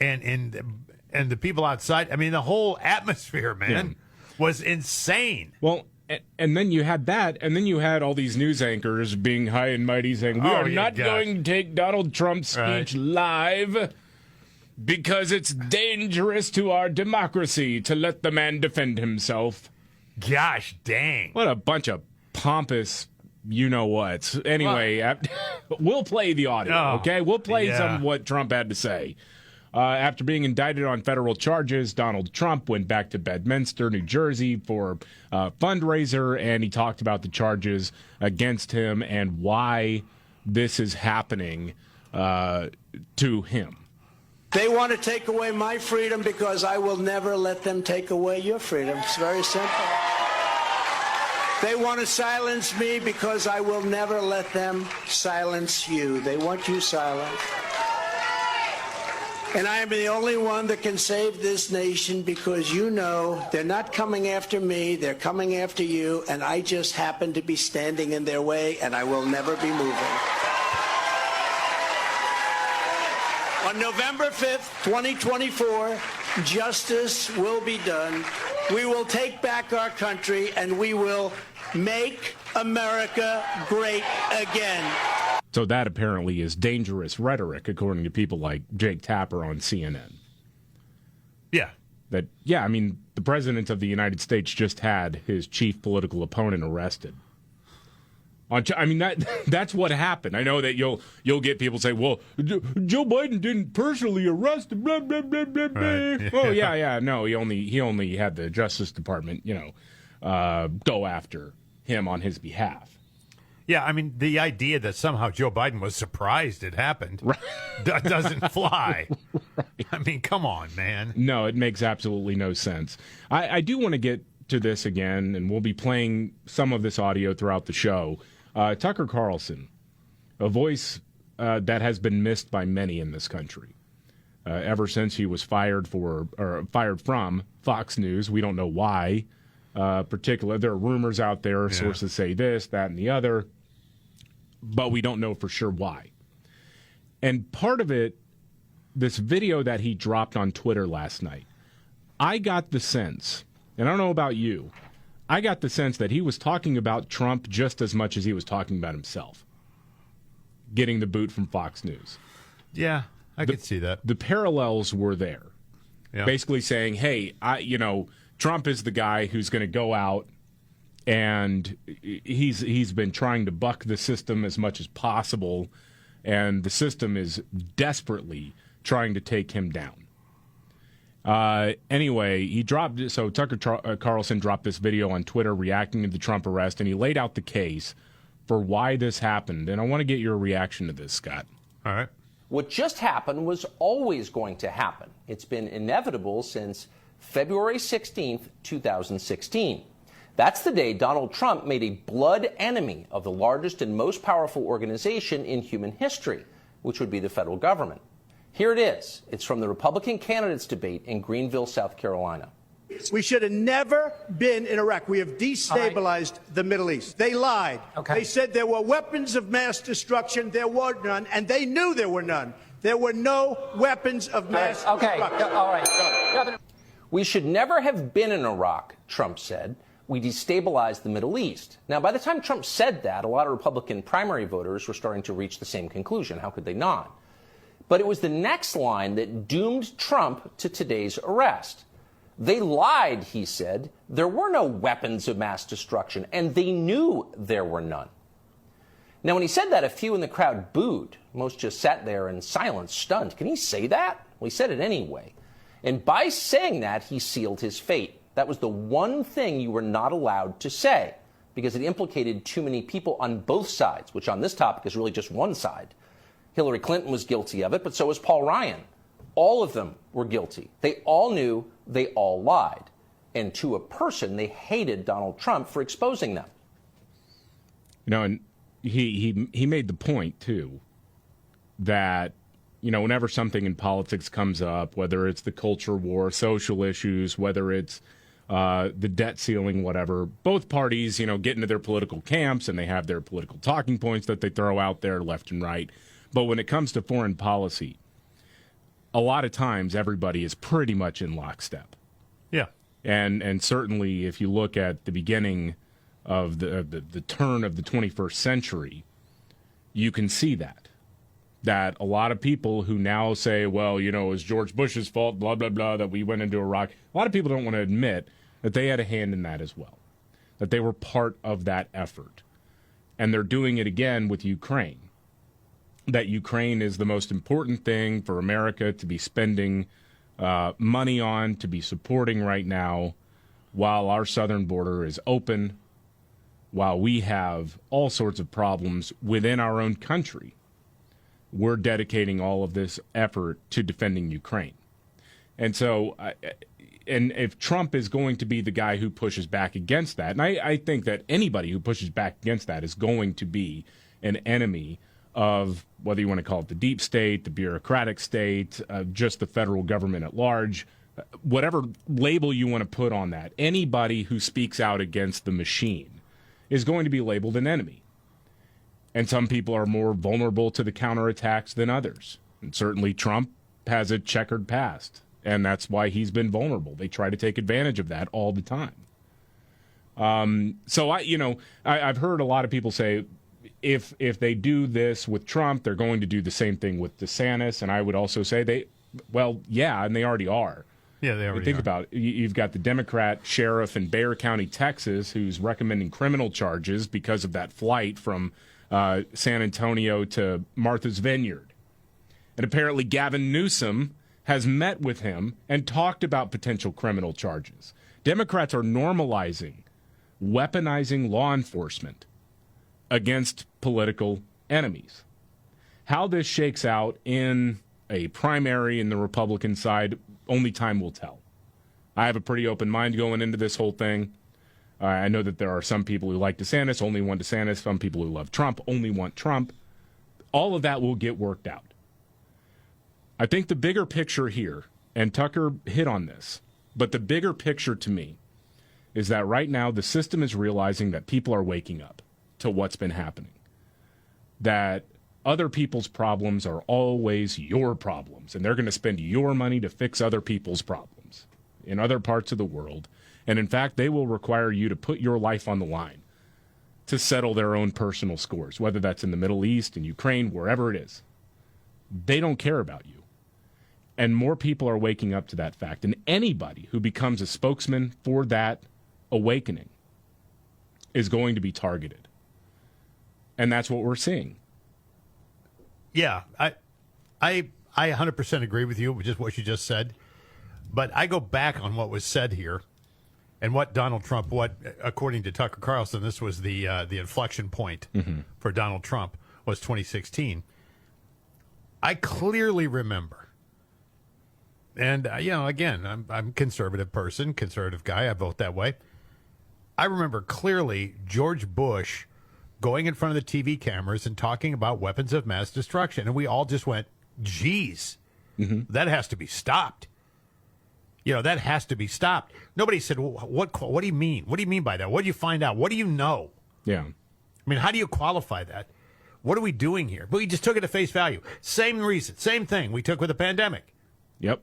And the people outside, the whole atmosphere, man, was insane. Well, and then you had that, and then you had all these news anchors being high and mighty saying, we are not going to take Donald Trump's speech live because it's dangerous to our democracy to let the man defend himself. Gosh dang. What a bunch of pompous you-know-whats. Anyway, we'll play the audio, okay? We'll play some of what Trump had to say. After being indicted on federal charges, Donald Trump went back to Bedminster, New Jersey for a fundraiser, and he talked about the charges against him and why this is happening to him. They want to take away my freedom because I will never let them take away your freedom. It's very simple. They want to silence me because I will never let them silence you. They want you silent. And I am the only one that can save this nation because they're not coming after me, they're coming after you, and I just happen to be standing in their way, and I will never be moving. On November 5th, 2024, justice will be done. We will take back our country, and we will make America great again. So that apparently is dangerous rhetoric, according to people like Jake Tapper on CNN. Yeah. The President of the United States just had his chief political opponent arrested. That's what happened. I know that you'll get people say, well, Joe Biden didn't personally arrest him, blah, blah, blah, blah, blah. Right. Oh, yeah. No, he only had the Justice Department, go after him on his behalf. Yeah, the idea that somehow Joe Biden was surprised it happened doesn't fly. Right. Come on, man. No, it makes absolutely no sense. I do want to get to this again, and we'll be playing some of this audio throughout the show. Tucker Carlson, a voice that has been missed by many in this country. Ever since he was fired from Fox News. We don't know why. Particular. There are rumors out there, sources say this, that, and the other, but we don't know for sure why. And part of it, this video that he dropped on Twitter last night, I got the sense, and I don't know about you, I got the sense that he was talking about Trump just as much as he was talking about himself, getting the boot from Fox News. Yeah, I could see that. The parallels were there. Yeah. Basically saying, hey, Trump is the guy who's going to go out and he's been trying to buck the system as much as possible, and the system is desperately trying to take him down. Anyway, Tucker Carlson dropped this video on Twitter reacting to the Trump arrest, and he laid out the case for why this happened. And I want to get your reaction to this, Scott. All right. What just happened was always going to happen. It's been inevitable since February 16th, 2016. That's the day Donald Trump made a blood enemy of the largest and most powerful organization in human history, which would be the federal government. Here it is. It's from the Republican candidates debate in Greenville, South Carolina. We should have never been in Iraq. We have destabilized the Middle East. They lied. They said there were weapons of mass destruction. There were none, and they knew there were none. There were no weapons of mass destruction. All right. We should never have been in Iraq, Trump said. We destabilized the Middle East. Now, by the time Trump said that, a lot of Republican primary voters were starting to reach the same conclusion. How could they not? But it was the next line that doomed Trump to today's arrest. They lied, he said. There were no weapons of mass destruction, and they knew there were none. Now, when he said that, a few in the crowd booed. Most just sat there in silence, stunned. Can he say that? Well, he said it anyway. And by saying that, he sealed his fate. That was the one thing you were not allowed to say, because it implicated too many people on both sides, which on this topic is really just one side. Hillary Clinton was guilty of it, but so was Paul Ryan. All of them were guilty. They all knew, they all lied. And to a person, they hated Donald Trump for exposing them. You know, and he made the point, too, that, you know, whenever something in politics comes up, whether it's the culture war, social issues, whether it's the debt ceiling, whatever, both parties, you know, get into their political camps and they have their political talking points that they throw out there left and right. But when it comes to foreign policy, a lot of times everybody is pretty much in lockstep. Yeah. And certainly if you look at the beginning of the turn of the 21st century, you can see that a lot of people who now say, well, you know, it was George Bush's fault, blah, blah, blah, that we went into Iraq. A lot of people don't want to admit that they had a hand in that as well, that they were part of that effort. And they're doing it again with Ukraine. That Ukraine is the most important thing for America to be spending money on, to be supporting right now, while our southern border is open, while we have all sorts of problems within our own country. We're dedicating all of this effort to defending Ukraine. And so, and if Trump is going to be the guy who pushes back against that, and I think that anybody who pushes back against that is going to be an enemy of, whether you want to call it the deep state, the bureaucratic state, just the federal government at large, whatever label you want to put on that, anybody who speaks out against the machine is going to be labeled an enemy. And some people are more vulnerable to the counterattacks than others. And certainly Trump has a checkered past, and that's why he's been vulnerable. They try to take advantage of that all the time. So I've heard a lot of people say, if they do this with Trump, they're going to do the same thing with DeSantis. And I would also say and they already are. Yeah, they already think are. about it. You've got the Democrat sheriff in Bexar County, Texas, who's recommending criminal charges because of that flight from San Antonio to Martha's Vineyard. And apparently Gavin Newsom has met with him and talked about potential criminal charges. Democrats are normalizing, weaponizing law enforcement against political enemies. How this shakes out in a primary in the Republican side, only time will tell. I have a pretty open mind going into this whole thing. I know that there are some people who like DeSantis, only want DeSantis. Some people who love Trump, only want Trump. All of that will get worked out. I think the bigger picture here, and Tucker hit on this, but the bigger picture to me is that right now the system is realizing that people are waking up to what's been happening. That other people's problems are always your problems, and they're going to spend your money to fix other people's problems in other parts of the world. And in fact, they will require you to put your life on the line to settle their own personal scores, whether that's in the Middle East, in Ukraine, wherever it is. They don't care about you. And more people are waking up to that fact. And anybody who becomes a spokesman for that awakening is going to be targeted. And that's what we're seeing. Yeah, I 100% agree with you, which is what you just said. But I go back on what was said here and what Donald Trump, according to Tucker Carlson, this was the inflection point for Donald Trump, was 2016. I clearly remember, and, again, I'm a conservative person, conservative guy. I vote that way. I remember clearly George Bush going in front of the TV cameras and talking about weapons of mass destruction. And we all just went, geez, Mm-hmm. That has to be stopped. That has to be stopped. Nobody said, what do you mean? What do you mean by that? What do you find out? What do you know? Yeah. I mean, how do you qualify that? What are we doing here? But we just took it at face value. Same reason, same thing we took with the pandemic. Yep.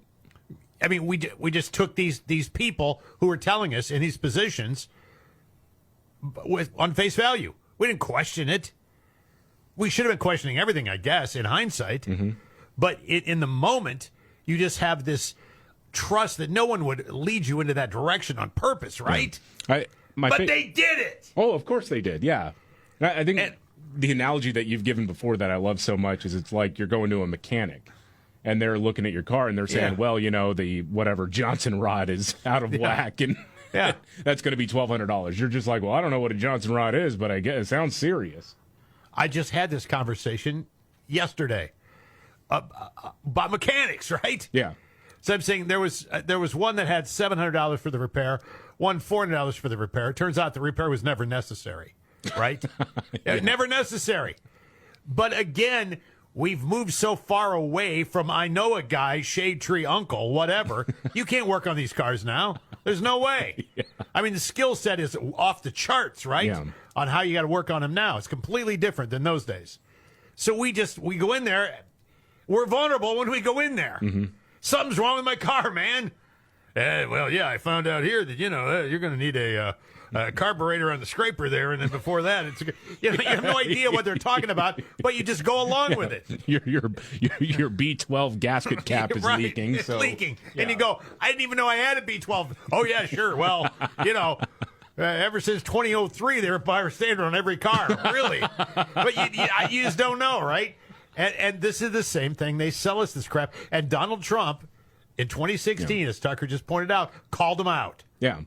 I mean, we just took these people who were telling us in these positions on face value. We didn't question it. We should have been questioning everything, I guess, in hindsight. Mm-hmm. But in the moment, you just have this trust that no one would lead you into that direction on purpose, right? Yeah. But they did it. Oh, of course they did. Yeah. I think the analogy that you've given before that I love so much is it's like you're going to a mechanic and they're looking at your car and they're saying, well, the whatever Johnson rod is out of whack and that's going to be $1,200. You're just like, well, I don't know what a Johnson rod is, but I guess it sounds serious. I just had this conversation yesterday about mechanics, right? Yeah. So I'm saying there was one that had $700 for the repair, one $400 for the repair. It turns out the repair was never necessary, right? Never necessary. But again, we've moved so far away from I know a guy, shade tree uncle, whatever. You can't work on these cars now. There's no way. Yeah. I mean, the skill set is off the charts, right? Yeah. On how you got to work on them now. It's completely different than those days. So we go in there. We're vulnerable when we go in there. Mm-hmm. Something's wrong with my car, man. I found out here that, you're going to need a carburetor on the scraper there. And then before that, you have no idea what they're talking about, but you just go along with it. Your B12 gasket cap is right. leaking. It's so, leaking. Yeah. And you go, I didn't even know I had a B12. Oh, yeah, sure. Well, ever since 2003, they were fire standard on every car. Really? But you just don't know, right? And this is the same thing. They sell us this crap. And Donald Trump, in 2016, as Tucker just pointed out, called them out. Yeah.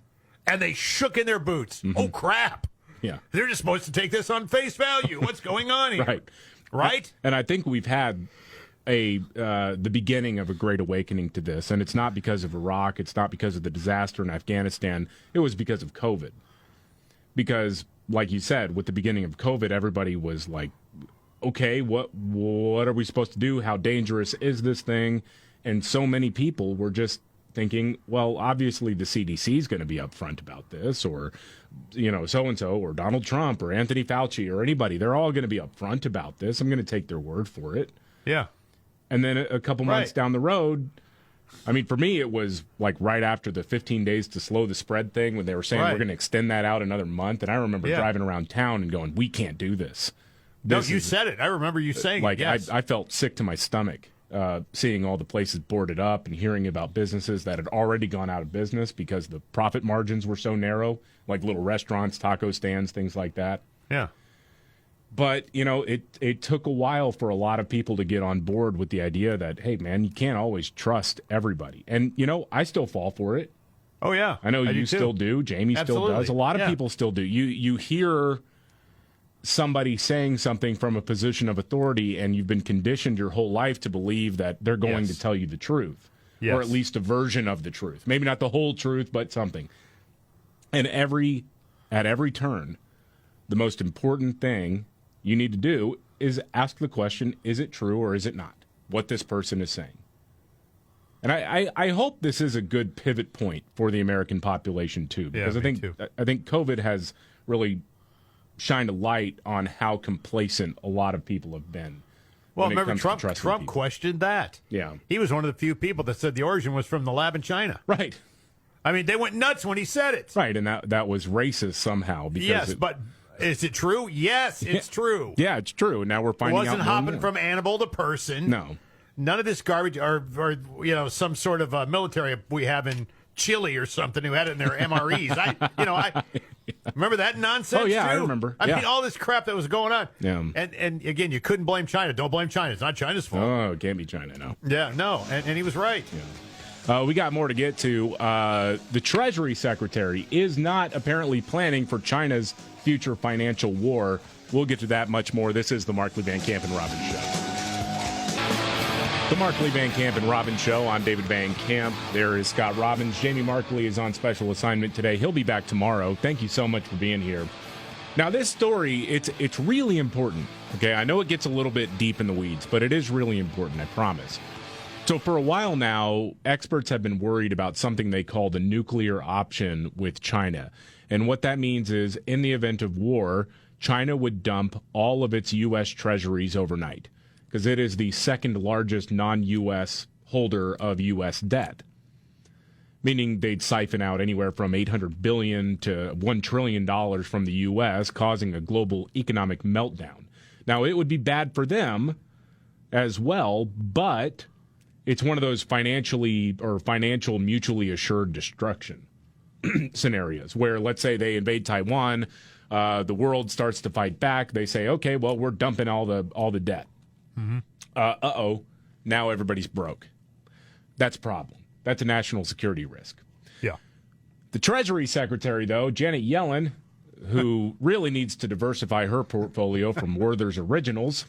And they shook in their boots. Mm-hmm. Oh, crap. Yeah. They're just supposed to take this on face value. What's going on here? Right? And I think we've had the beginning of a great awakening to this. And it's not because of Iraq. It's not because of the disaster in Afghanistan. It was because of COVID. Because, like you said, with the beginning of COVID, everybody was like, okay, what are we supposed to do? How dangerous is this thing? And so many people were just thinking, well, obviously the CDC is going to be upfront about this, or, so-and-so, or Donald Trump, or Anthony Fauci, or anybody. They're all going to be upfront about this. I'm going to take their word for it. Yeah. And then a couple months down the road, I mean, for me, it was like right after the 15 days to slow the spread thing when they were saying we're going to extend that out another month. And I remember driving around town and going, we can't do this. You said it. I remember you saying it. Yes. I felt sick to my stomach seeing all the places boarded up and hearing about businesses that had already gone out of business because the profit margins were so narrow, like little restaurants, taco stands, things like that. Yeah. But, it took a while for a lot of people to get on board with the idea that, hey, man, you can't always trust everybody. And, I still fall for it. Oh, yeah. I know you still do. Jamie still does. A lot of people still do. You hear somebody saying something from a position of authority and you've been conditioned your whole life to believe that they're going to tell you the truth, or at least a version of the truth. Maybe not the whole truth, but something. And at every turn, the most important thing you need to do is ask the question, is it true or is it not, what this person is saying? And I hope this is a good pivot point for the American population, too, because I think COVID has really shined a light on how complacent a lot of people have been. Well, remember Trump questioned that. Yeah. He was one of the few people that said the origin was from the lab in China. Right. I mean, they went nuts when he said it. Right, and that was racist somehow. Because but is it true? Yes, it's true. Yeah, it's true. Now we're finding out. It wasn't hopping from animal to person. No. None of this garbage, or some sort of military we have in Chile or something who had it in their MREs. I remember that nonsense. Oh yeah, too? I remember. I mean, all this crap that was going on. Yeah. And again, you couldn't blame China. Don't blame China. It's not China's fault. Oh, it can't be China, no. Yeah, no, and he was right. Yeah. We got more to get to. The Treasury Secretary is not apparently planning for China's future financial war. We'll get to that much more. This is the Markley, Van Camp, and Robbins Show. The Markley, Van Camp, and Robbins Show. I'm David Van Camp. There is Scott Robbins. Jamie Markley is on special assignment today. He'll be back tomorrow. Thank you so much for being here. Now, this story, it's really important. Okay, I know it gets a little bit deep in the weeds, but it is really important, I promise. So for a while now, experts have been worried about something they call the nuclear option with China. And what that means is, in the event of war, China would dump all of its U.S. treasuries overnight, because it is the second largest non-U.S. holder of U.S. debt, meaning they'd siphon out anywhere from $800 billion to $1 trillion from the U.S., causing a global economic meltdown. Now, it would be bad for them as well, but it's one of those financial mutually assured destruction scenarios where, let's say they invade Taiwan, the world starts to fight back. They say, okay, well, we're dumping all the debt. Mm-hmm. Now everybody's broke. That's a problem. That's a national security risk. Yeah. The Treasury Secretary, though, Janet Yellen, who really needs to diversify her portfolio from Werther's Originals,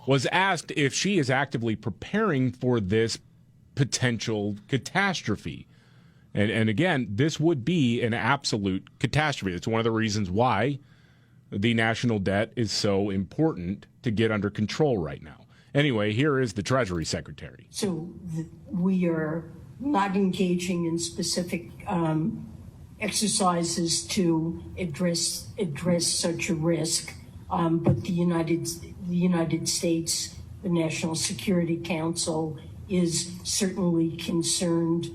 was asked if she is actively preparing for this potential catastrophe. And again, this would be an absolute catastrophe. It's one of the reasons why the national debt is so important to get under control right now. Anyway, here is the Treasury Secretary. So we are not engaging in specific exercises to address such a risk, but the United States, the National Security Council, is certainly concerned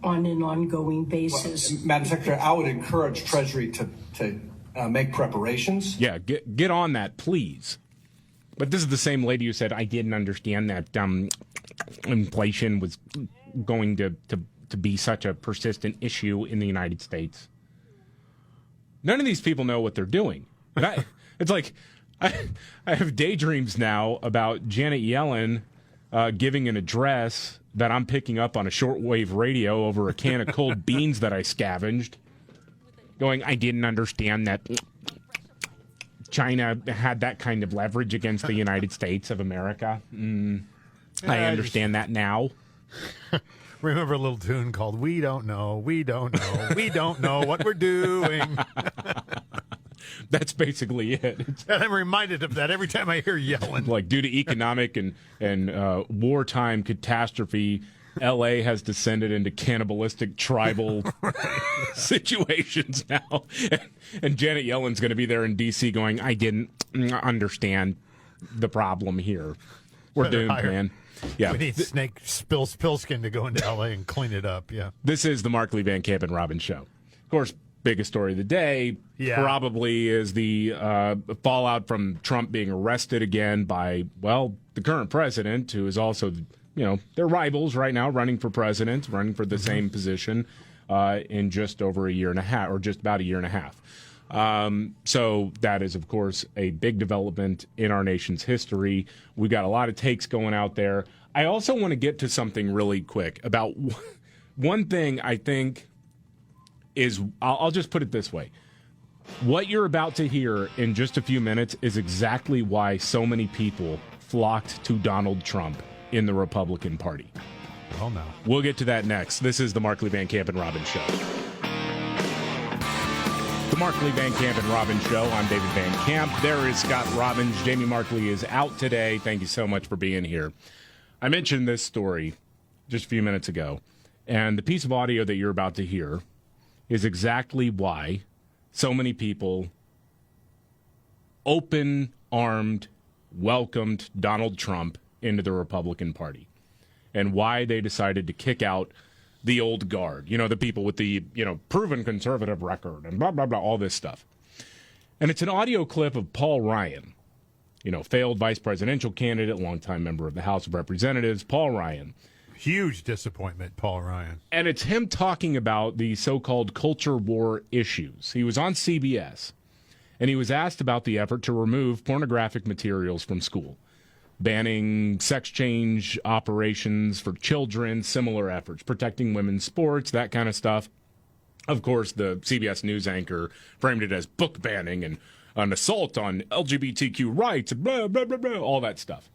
on an ongoing basis. Well, Madam Secretary, I would encourage Treasury to make preparations. Yeah, get on that, please. But this is the same lady who said, I didn't understand that inflation was going to be such a persistent issue in the United States. None of these people know what they're doing. It's like I have daydreams now about Janet Yellen giving an address that I'm picking up on a shortwave radio over a can of cold beans that I scavenged, going, I didn't understand that China had that kind of leverage against the United States of America. I understand that now. Remember a little tune called We Don't Know, We Don't Know, We Don't Know What We're Doing. That's basically it. And I'm reminded of that every time I hear Yellen. Like, due to economic and wartime catastrophe, L.A. has descended into cannibalistic tribal situations now. And Janet Yellen's going to be there in D.C. going, I didn't understand the problem here. We're doomed, man. Yeah. We need Snake Spilskin to go into L.A. and clean it up, yeah. This is the Markley, Van Camp, and Robbins show. Of course, biggest story of the day probably is the fallout from Trump being arrested again by, well, the current president, who is also, they're rivals right now, running for president, running for the same position in just over a year and a half, or just about a year and a half. So that is, of course, a big development in our nation's history. We got a lot of takes going out there. I also want to get to something really quick about one thing I think is, I'll just put it this way. What you're about to hear in just a few minutes is exactly why so many people flocked to Donald Trump in the Republican Party. Well, no. We'll get to that next. This is the Markley, Van Camp, and Robbins show. The Markley, Van Camp, and Robbins show. I'm David Van Camp. There is Scott Robbins. Jamie Markley is out today. Thank you so much for being here. I mentioned this story just a few minutes ago, and the piece of audio that you're about to hear is exactly why so many people open-armed welcomed Donald Trump into the Republican Party, and why they decided to kick out the old guard, the people with the, proven conservative record and blah, blah, blah, all this stuff. And it's an audio clip of Paul Ryan, failed vice presidential candidate, longtime member of the House of Representatives, Paul Ryan. Huge disappointment, Paul Ryan. And it's him talking about the so-called culture war issues. He was on CBS, and he was asked about the effort to remove pornographic materials from school, banning sex change operations for children, similar efforts, protecting women's sports, that kind of stuff. Of course, the CBS News anchor framed it as book banning and an assault on LGBTQ rights, blah, blah, blah, blah, all that stuff.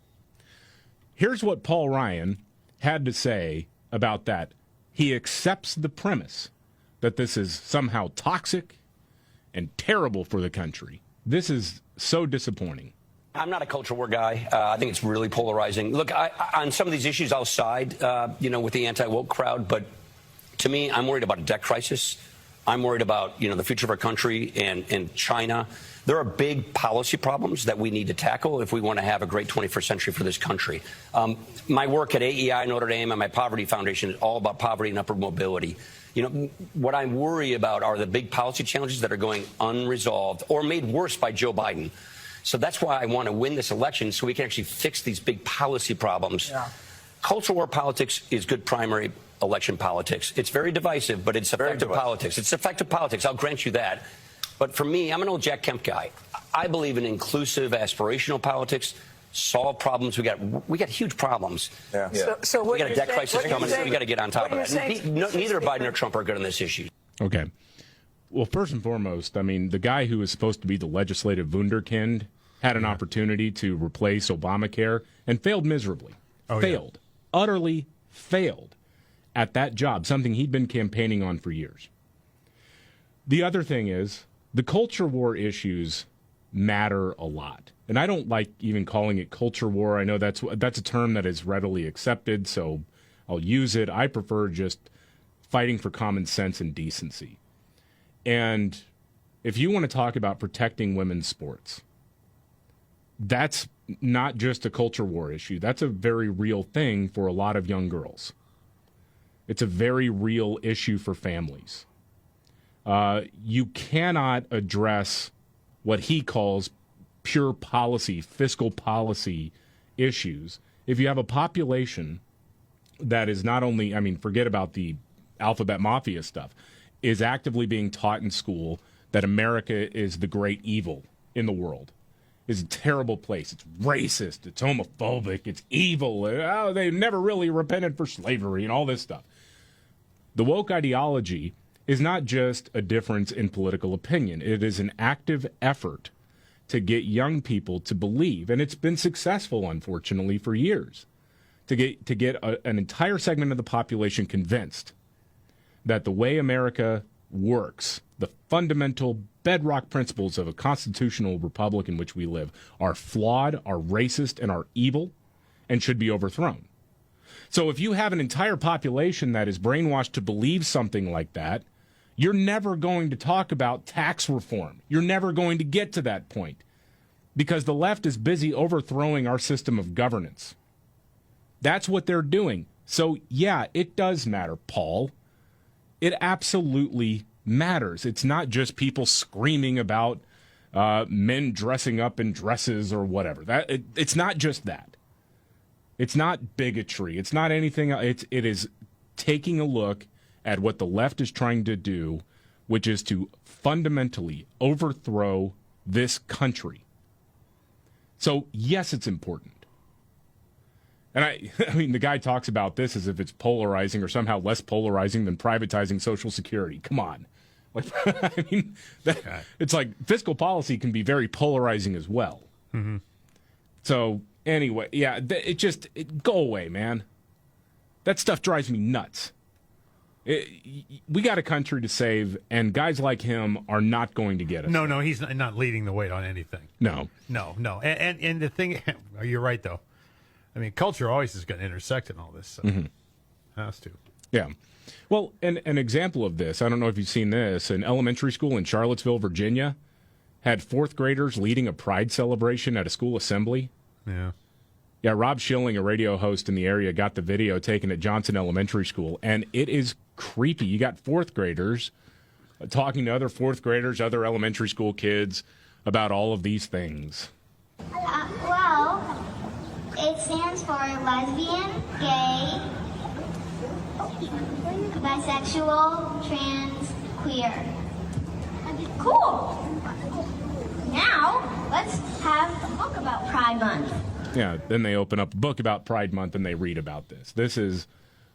Here's what Paul Ryan had to say about that. He accepts the premise that this is somehow toxic and terrible for the country. This is so disappointing. I'm not a culture war guy. I think it's really polarizing. Look, on some of these issues, I'll side, with the anti-woke crowd. But to me, I'm worried about a debt crisis. I'm worried about, the future of our country and China. There are big policy problems that we need to tackle if we want to have a great 21st century for this country. My work at AEI Notre Dame and my Poverty Foundation is all about poverty and upward mobility. What I worry about are the big policy challenges that are going unresolved or made worse by Joe Biden. So that's why I want to win this election so we can actually fix these big policy problems. Yeah. Cultural war politics is good primary election politics. It's very divisive, but it's effective politics. It's effective politics. I'll grant you that. But for me, I'm an old Jack Kemp guy. I believe in inclusive, aspirational politics. Solve problems. We got huge problems. Yeah. So we got a debt crisis coming. We got to get on top of that. Neither Biden or Trump are good on this issue. Okay. Well, first and foremost, I mean, the guy who was supposed to be the legislative wunderkind had an opportunity to replace Obamacare and failed miserably. Failed. Utterly failed at that job, something he'd been campaigning on for years. The other thing is the culture war issues matter a lot. And I don't like even calling it culture war. I know that's a term that is readily accepted, so I'll use it. I prefer just fighting for common sense and decency. And if you want to talk about protecting women's sports, that's not just a culture war issue. That's a very real thing for a lot of young girls. It's a very real issue for families. You cannot address what he calls pure policy, fiscal policy issues if you have a population that is not only, forget about the alphabet mafia stuff, is actively being taught in school that America is the great evil in the world. It's a terrible place. It's racist. It's homophobic. It's evil. Oh, they never really repented for slavery and all this stuff. The woke ideology is not just a difference in political opinion. It is an active effort to get young people to believe, and it's been successful, unfortunately, for years, to get an entire segment of the population convinced that the way America works, the fundamental bedrock principles of a constitutional republic in which we live, are flawed, are racist, and are evil, and should be overthrown. So if you have an entire population that is brainwashed to believe something like that, you're never going to talk about tax reform. You're never going to get to that point because the left is busy overthrowing our system of governance. That's what they're doing. So, yeah, it does matter, Paul. It absolutely matters. It's not just people screaming about men dressing up in dresses or whatever. It's not just that. It's not bigotry. It's not anything. It is taking a look at what the left is trying to do, which is to fundamentally overthrow this country. So, yes, it's important. And I mean, the guy talks about this as if it's polarizing or somehow less polarizing than privatizing Social Security. Come on. It's like fiscal policy can be very polarizing as well. Mm-hmm. So, anyway, yeah, go away, man. That stuff drives me nuts. We got a country to save, and guys like him are not going to get us. No, he's not leading the weight on anything. No. And the thing, you're right, though. I mean, culture always is going to intersect in all this. So. Mm-hmm. Has to. Yeah. Well, an example of this, I don't know if you've seen this, an elementary school in Charlottesville, Virginia, had fourth graders leading a pride celebration at a school assembly. Yeah. Yeah, Rob Schilling, a radio host in the area, got the video taken at Johnson Elementary School, and it is creepy. You got fourth graders talking to other fourth graders, other elementary school kids about all of these things. Well, it stands for lesbian, gay, bisexual, trans, queer. Cool. Now, let's have a book about Pride Month. Yeah, then they open up a book about Pride Month and they read about this. This is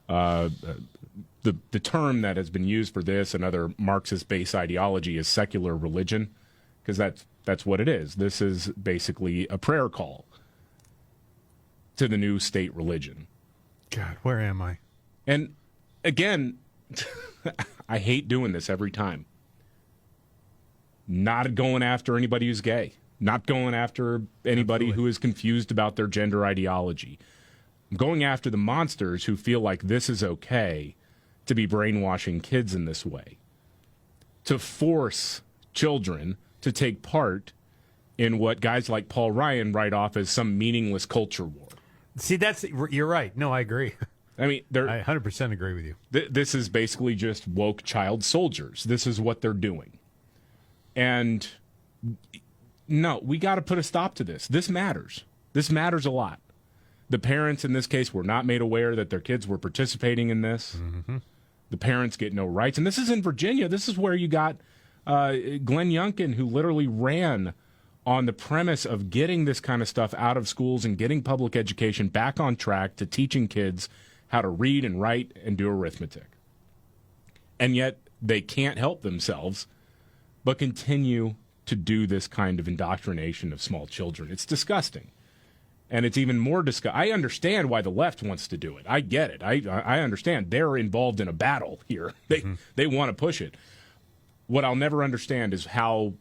the term that has been used for this and other Marxist-based ideology is secular religion, because that's what it is. This is basically a prayer call to the new state religion. God, where am I? And again, I hate doing this every time. Not going after anybody who's gay. Not going after anybody who is confused about their gender ideology. I'm going after the monsters who feel like this is okay to be brainwashing kids in this way. To force children to take part in what guys like Paul Ryan write off as some meaningless culture war. See, you're right. No, I agree. I mean, I 100% agree with you. This is basically just woke child soldiers. This is what they're doing. And no, we got to put a stop to this. This matters. This matters a lot. The parents in this case were not made aware that their kids were participating in this. Mm-hmm. The parents get no rights. And this is in Virginia. This is where you got Glenn Youngkin, who literally ran on the premise of getting this kind of stuff out of schools and getting public education back on track to teaching kids how to read and write and do arithmetic. And yet they can't help themselves but continue to do this kind of indoctrination of small children. It's disgusting. And it's even more disgusting. I understand why the left wants to do it. I get it. I understand. They're involved in a battle here. They want to push it. What I'll never understand is how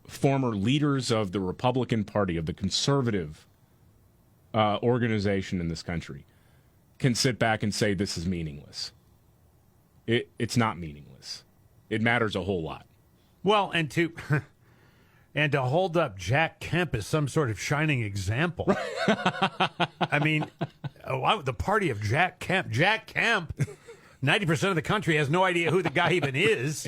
former leaders of the Republican Party, of the conservative organization in this country, can sit back and say this is meaningless. It's not meaningless. It matters a whole lot. Well, and to hold up Jack Kemp as some sort of shining example. I mean, the party of Jack Kemp. Jack Kemp, 90% of the country has no idea who the guy even is.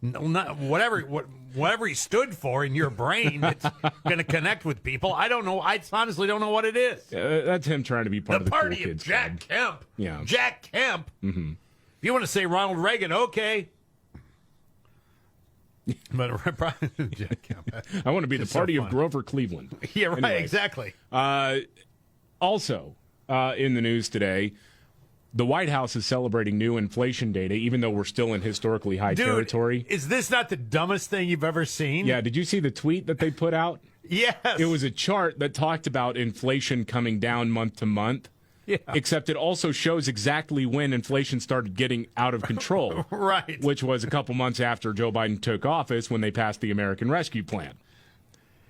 Whatever he stood for in your brain, it's going to connect with people. I don't know. I honestly don't know what it is. That's him trying to be part of the party cool kids of Jack club. Kemp. Yeah, Jack Kemp. Mm-hmm. If you want to say Ronald Reagan, okay. But Jack Kemp. I want to be the party so of Grover Cleveland. Yeah, right. Anyways, Exactly. Also, in the news today, the White House is celebrating new inflation data, even though we're still in historically high territory. Is this not the dumbest thing you've ever seen? Yeah, did you see the tweet that they put out? Yes. It was a chart that talked about inflation coming down month to month. Yeah. Except it also shows exactly when inflation started getting out of control. Right. Which was a couple months after Joe Biden took office when they passed the American Rescue Plan.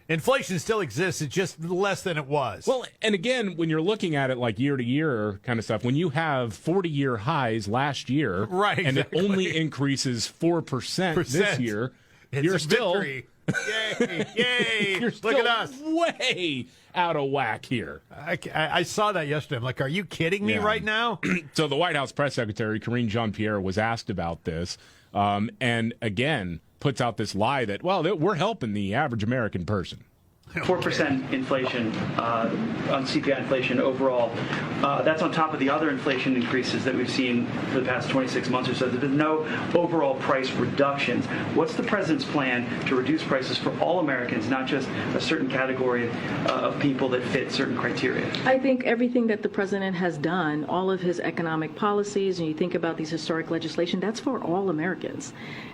Inflation still exists. It's just less than it was. Well, and again, when you're looking at it like year to year kind of stuff, when you have 40-year highs last year, right, and exactly. it only increases 4% this year, you're still victory. Yay! You're Look at us, way out of whack here. I saw that yesterday. I'm like, are you kidding me right now? So the White House press secretary Karine Jean-Pierre was asked about this, and again puts out this lie that, well, we're helping the average American person. 4% inflation on CPI inflation overall. That's on top of the other inflation increases that we've seen for the past 26 months or so. There's been no overall price reductions. What's the president's plan to reduce prices for all Americans, not just a certain category of people that fit certain criteria? I think everything that the president has done, all of his economic policies, and you think about these historic legislation, that's for all Americans.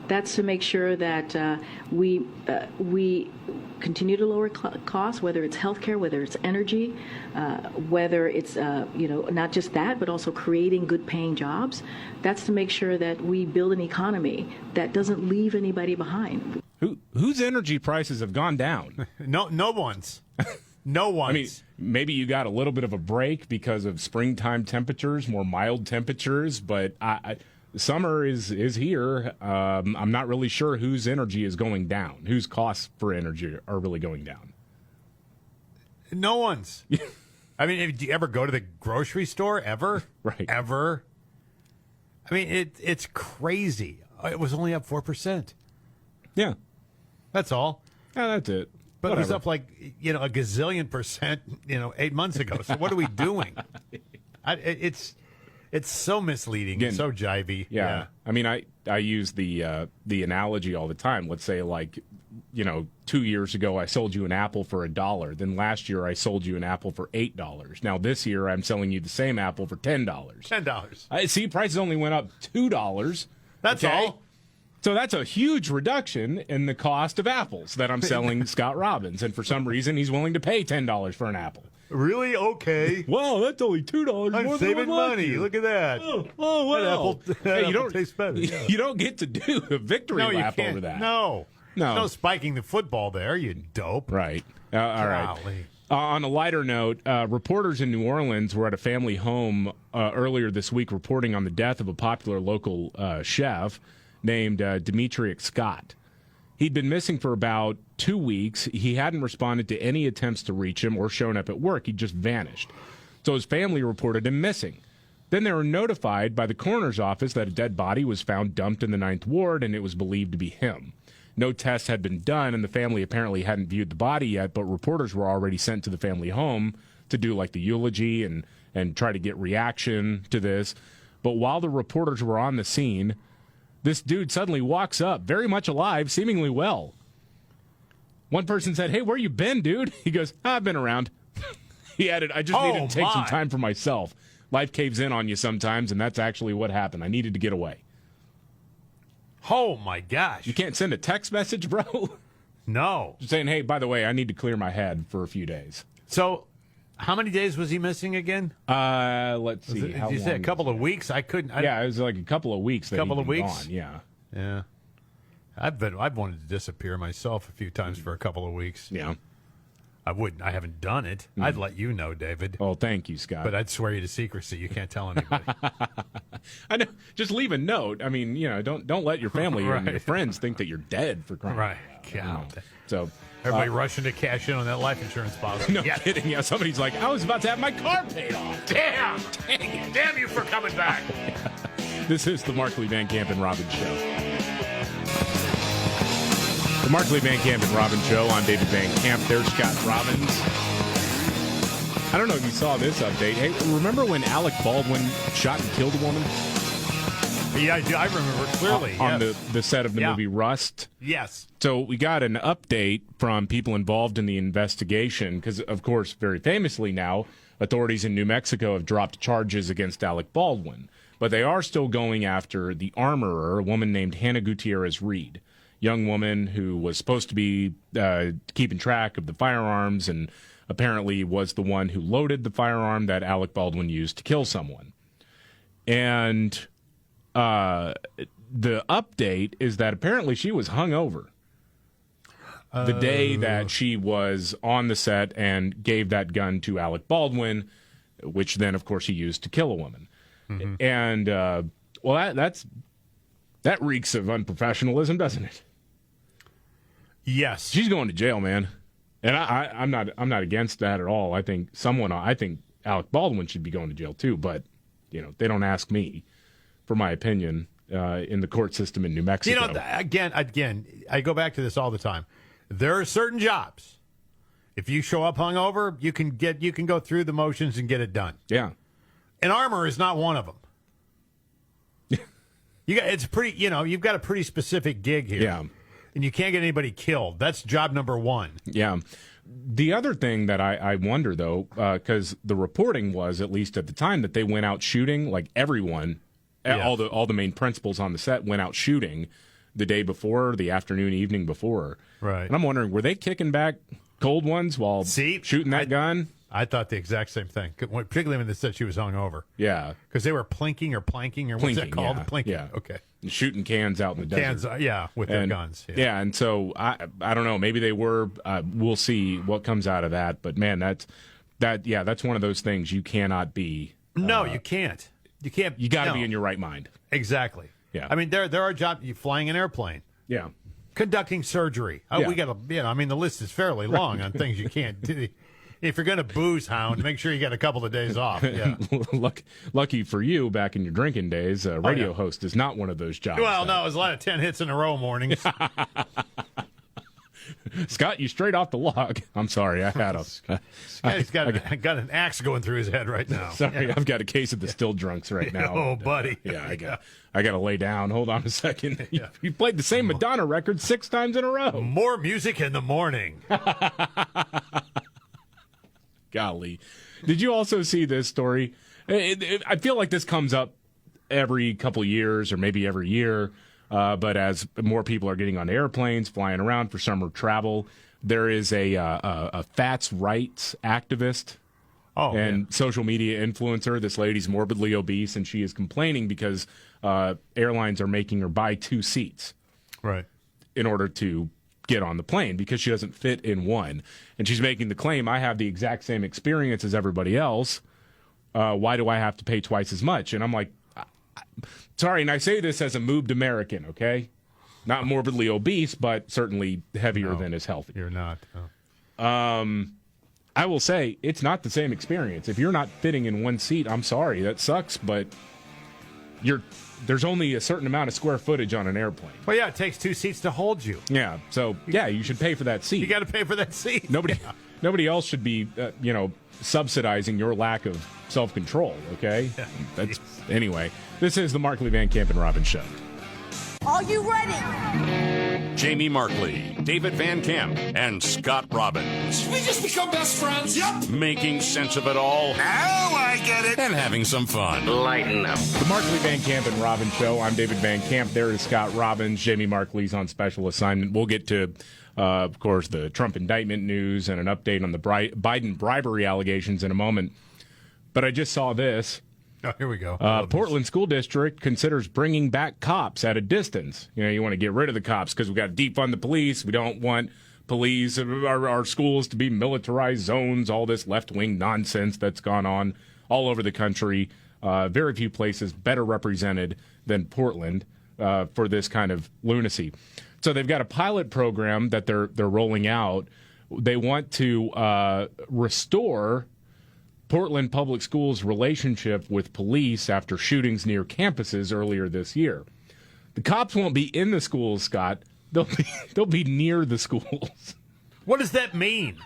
That's to make sure that we continue to lower costs, whether it's healthcare, whether it's energy, whether it's not just that, but also creating good-paying jobs. That's to make sure that we build an economy that doesn't leave anybody behind. Whose energy prices have gone down? No one's. No one's. I mean, maybe you got a little bit of a break because of springtime temperatures, more mild temperatures, but summer is here. I'm not really sure whose energy is going down, whose costs for energy are really going down. No one's. I mean, do you ever go to the grocery store? Ever? Right. Ever? I mean, it's crazy. It was only up 4%. Yeah. That's all. Yeah, that's it. But it was up like, a gazillion percent, 8 months ago. So what are we doing? It's so misleading. Again, so jivey. Yeah. I mean, I use the analogy all the time. Let's say, 2 years ago I sold you an apple for $1. Then last year I sold you an apple for $8. Now this year I'm selling you the same apple for $10. $10. See, prices only went up $2. That's all. So that's a huge reduction in the cost of apples that I'm selling Scott Robbins. And for some reason, he's willing to pay $10 for an apple. Really? Okay. Wow, that's only $2. I'm saving money. Look at that. Oh well. That apple you don't taste better. Yeah. You don't get to do a victory lap over that. No. No spiking the football there, you dope. Right. All right. On a lighter note, reporters in New Orleans were at a family home earlier this week reporting on the death of a popular local chef named Demetrius Scott. He'd been missing for about 2 weeks. He hadn't responded to any attempts to reach him or shown up at work. He just vanished. So his family reported him missing. Then they were notified by the coroner's office that a dead body was found dumped in the 9th Ward, and it was believed to be him. No tests had been done, and the family apparently hadn't viewed the body yet, but reporters were already sent to the family home to do like the eulogy and try to get reaction to this. But while the reporters were on the scene, this dude suddenly walks up, very much alive, seemingly well. One person said, "Hey, where you been, dude?" He goes, "I've been around." He added, "I just needed to take some time for myself. Life caves in on you sometimes, and that's actually what happened. I needed to get away." Oh, my gosh. You can't send a text message, bro? No. Just saying, "Hey, by the way, I need to clear my head for a few days." So, how many days was he missing again? Let's see. Did you say a couple of weeks? I couldn't. Yeah, it was like a couple of weeks. Couple of weeks? Gone. Yeah. Yeah. I've wanted to disappear myself a few times for a couple of weeks. Yeah. I haven't done it. I'd let you know, David. Oh, thank you, Scott. But I'd swear you to secrecy. You can't tell anybody. I know. Just leave a note. I mean, don't let your family Right. and your friends think that you're dead for crying Right. out loud. So everybody rushing to cash in on that life insurance policy. No kidding. Yeah, somebody's like, "I was about to have my car paid off." Damn! Dang it! Damn you for coming back. This is the Markley, Van Camp, and Robbins Show. The Markley, Van Camp, and Robbins Show. I'm David Van Camp. There's Scott Robbins. I don't know if you saw this update. Hey, remember when Alec Baldwin shot and killed a woman? Yeah, I remember clearly. On yes. the set of the movie Rust? Yes. So we got an update from people involved in the investigation because, of course, very famously now, authorities in New Mexico have dropped charges against Alec Baldwin. But they are still going after the armorer, a woman named Hannah Gutierrez Reed, young woman who was supposed to be keeping track of the firearms and apparently was the one who loaded the firearm that Alec Baldwin used to kill someone. And the update is that apparently she was hungover the day that she was on the set and gave that gun to Alec Baldwin, which then, of course, he used to kill a woman. Mm-hmm. And, that reeks of unprofessionalism, doesn't it? Yes. She's going to jail, man. And I'm not against that at all. I think Alec Baldwin should be going to jail too, but they don't ask me for my opinion in the court system in New Mexico. Again, I go back to this all the time. There are certain jobs. If you show up hungover, you can go through the motions and get it done. Yeah. An armor is not one of them. You've got a pretty specific gig here. Yeah. And you can't get anybody killed. That's job number one. Yeah. The other thing that I wonder, though, because the reporting was, at least at the time, that they went out shooting, like everyone, all the main principals on the set went out shooting the day before, the afternoon, evening before. Right. And I'm wondering, were they kicking back cold ones while shooting that gun? I thought the exact same thing, particularly when they said she was hungover. Yeah. Because they were planking, or what's that called? Yeah. Plinking. Yeah. Okay. Shooting cans out in the desert. With their guns. Yeah, and so I don't know. Maybe they were. We'll see what comes out of that. But man, that's one of those things you cannot be. No, you can't. You can't. You got to be in your right mind. Exactly. Yeah. I mean, there are jobs. You flying an airplane. Yeah. Conducting surgery. Yeah. We got to. I mean, the list is fairly long on things you can't do. If you're going to booze hound, make sure you get a couple of days off. Yeah. Lucky for you, back in your drinking days, radio host is not one of those jobs. Well, no, it was a lot of 10 hits in a row mornings. Scott, you straight off the log. I'm sorry, I had He's got an axe going through his head right now. Sorry, I've got a case of the still drunks right now. Oh, buddy. I got to lay down. Hold on a second. You played the same Madonna record 6 times in a row. More music in the morning. Golly. Did you also see this story? I feel like this comes up every couple years or maybe every year, but as more people are getting on airplanes, flying around for summer travel, there is a fats rights activist and social media influencer. This lady's morbidly obese, and she is complaining because airlines are making her buy 2 seats. Right. In order to get on the plane because she doesn't fit in one. And she's making the claim, I have the exact same experience as everybody else. Why do I have to pay twice as much? And I'm like, sorry, and I say this as a moved American, okay? Not morbidly obese, but certainly heavier than is healthy. You're not. I will say, it's not the same experience. If you're not fitting in one seat, I'm sorry, that sucks, but there's only a certain amount of square footage on an airplane. Well, yeah, it takes 2 seats to hold you. Yeah, so, yeah, you should pay for that seat. You got to pay for that seat. Nobody else should be, subsidizing your lack of self-control, okay? Anyway, this is the Markley, Van Camp, and Robbins Show. Are you ready? Jamie Markley, David Van Camp, and Scott Robbins. We just become best friends. Yep. Making sense of it all. Now I get it. And having some fun. Lighten up. The Markley, Van Camp, and Robbins Show. I'm David Van Camp. There is Scott Robbins. Jamie Markley's on special assignment. We'll get to, of course, the Trump indictment news and an update on the Biden bribery allegations in a moment. But I just saw this. Oh, here we go. Portland School District considers bringing back cops at a distance. You want to get rid of the cops because we've got to defund the police. We don't want police, our schools to be militarized zones, all this left-wing nonsense that's gone on all over the country. Very few places better represented than Portland for this kind of lunacy. So they've got a pilot program that they're rolling out. They want to restore Portland Public Schools' relationship with police after shootings near campuses earlier this year. The cops won't be in the schools, Scott. They'll be near the schools. What does that mean?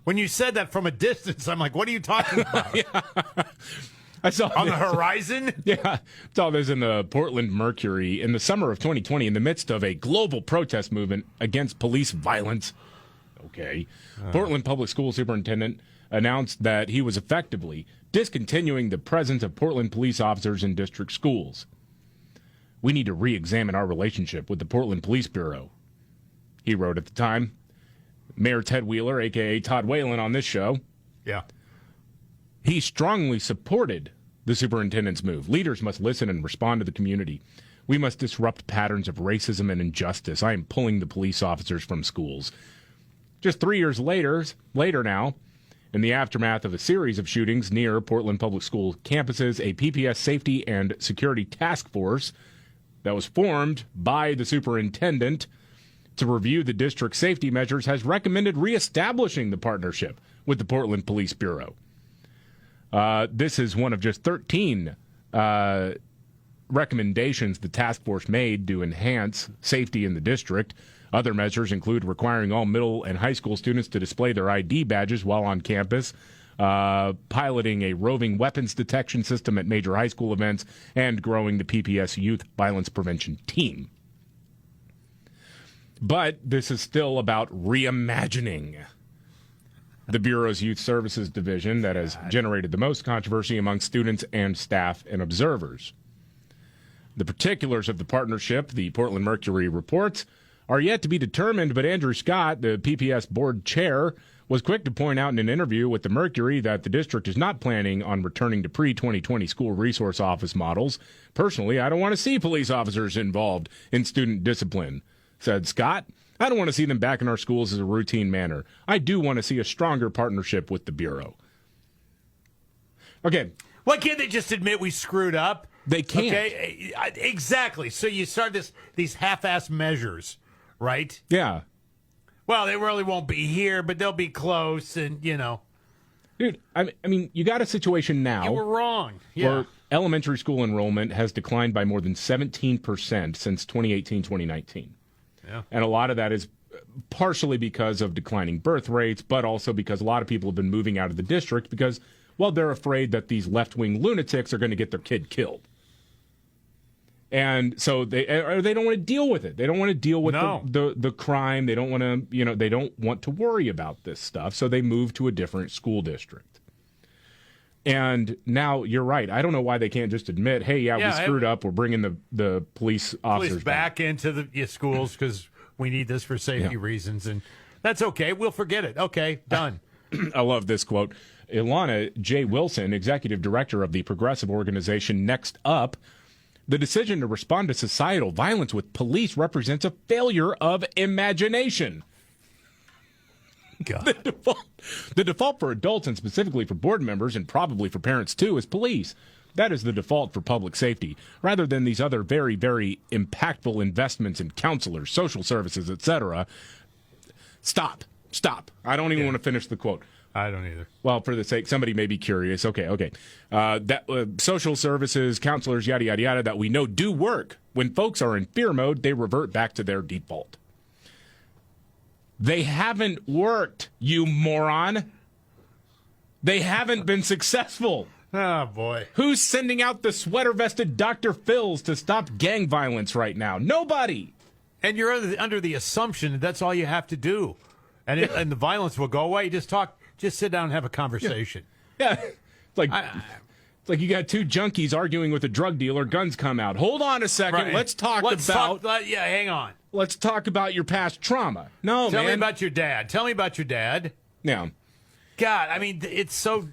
When you said that from a distance, I'm like, what are you talking about? I saw on the horizon? Yeah, I saw this in the Portland Mercury in the summer of 2020 in the midst of a global protest movement against police violence. Okay. Portland Public School Superintendent announced that he was effectively discontinuing the presence of Portland police officers in district schools. We need to re-examine our relationship with the Portland Police Bureau, he wrote at the time. Mayor Ted Wheeler, a.k.a. Todd Whalen, on this show. Yeah. He strongly supported the superintendent's move. Leaders must listen and respond to the community. We must disrupt patterns of racism and injustice. I am pulling the police officers from schools. Just 3 years later now, in the aftermath of a series of shootings near Portland Public School campuses, a PPS safety and security task force that was formed by the superintendent to review the district's safety measures has recommended reestablishing the partnership with the Portland Police Bureau. This is one of just 13 recommendations the task force made to enhance safety in the district. Other measures include requiring all middle and high school students to display their ID badges while on campus, piloting a roving weapons detection system at major high school events, and growing the PPS Youth Violence Prevention Team. But this is still about reimagining the Bureau's Youth Services Division that has generated the most controversy among students and staff and observers. The particulars of the partnership, the Portland Mercury reports, are yet to be determined, but Andrew Scott, the PPS board chair, was quick to point out in an interview with the Mercury that the district is not planning on returning to pre-2020 school resource office models. Personally, I don't want to see police officers involved in student discipline, said Scott. I don't want to see them back in our schools as a routine manner. I do want to see a stronger partnership with the Bureau. Okay. Why can't they just admit we screwed up? They can't. Okay, exactly. So you start these half-assed measures, right? Yeah. Well, they really won't be here, but they'll be close, and, Dude, I mean, you got a situation now. You were wrong. Yeah. Where elementary school enrollment has declined by more than 17% since 2018-2019. Yeah. And a lot of that is partially because of declining birth rates, but also because a lot of people have been moving out of the district because, well, they're afraid that these left-wing lunatics are going to get their kid killed. And so they don't want to deal with it. They don't want to deal with the crime. They don't want to, they don't want to worry about this stuff. So they move to a different school district. And now you're right. I don't know why they can't just admit, hey, we screwed up. We're bringing the police officers back into the schools because we need this for safety reasons. And that's okay. We'll forget it. Okay, done. I love this quote. Ilana J. Wilson, executive director of the progressive organization Next Up, The decision to respond to societal violence with police represents a failure of imagination. God. The default for adults and specifically for board members and probably for parents too is police. That is the default for public safety, rather than these other very, very impactful investments in counselors, social services, etc. Stop. I don't even want to finish the quote. I don't either. Well, for the sake, somebody may be curious. Okay. Social services, counselors, yada, yada, yada, that we know do work. When folks are in fear mode, they revert back to their default. They haven't worked, you moron. They haven't been successful. Oh, boy. Who's sending out the sweater-vested Dr. Phils to stop gang violence right now? Nobody. And you're under the assumption that that's all you have to do. And the violence will go away. Just sit down and have a conversation. Yeah. It's like you got two junkies arguing with a drug dealer, guns come out. Hold on a second. Right. Let's talk about... hang on. Let's talk about your past trauma. No, Tell man. me about your dad. Yeah. God, I mean, it's so...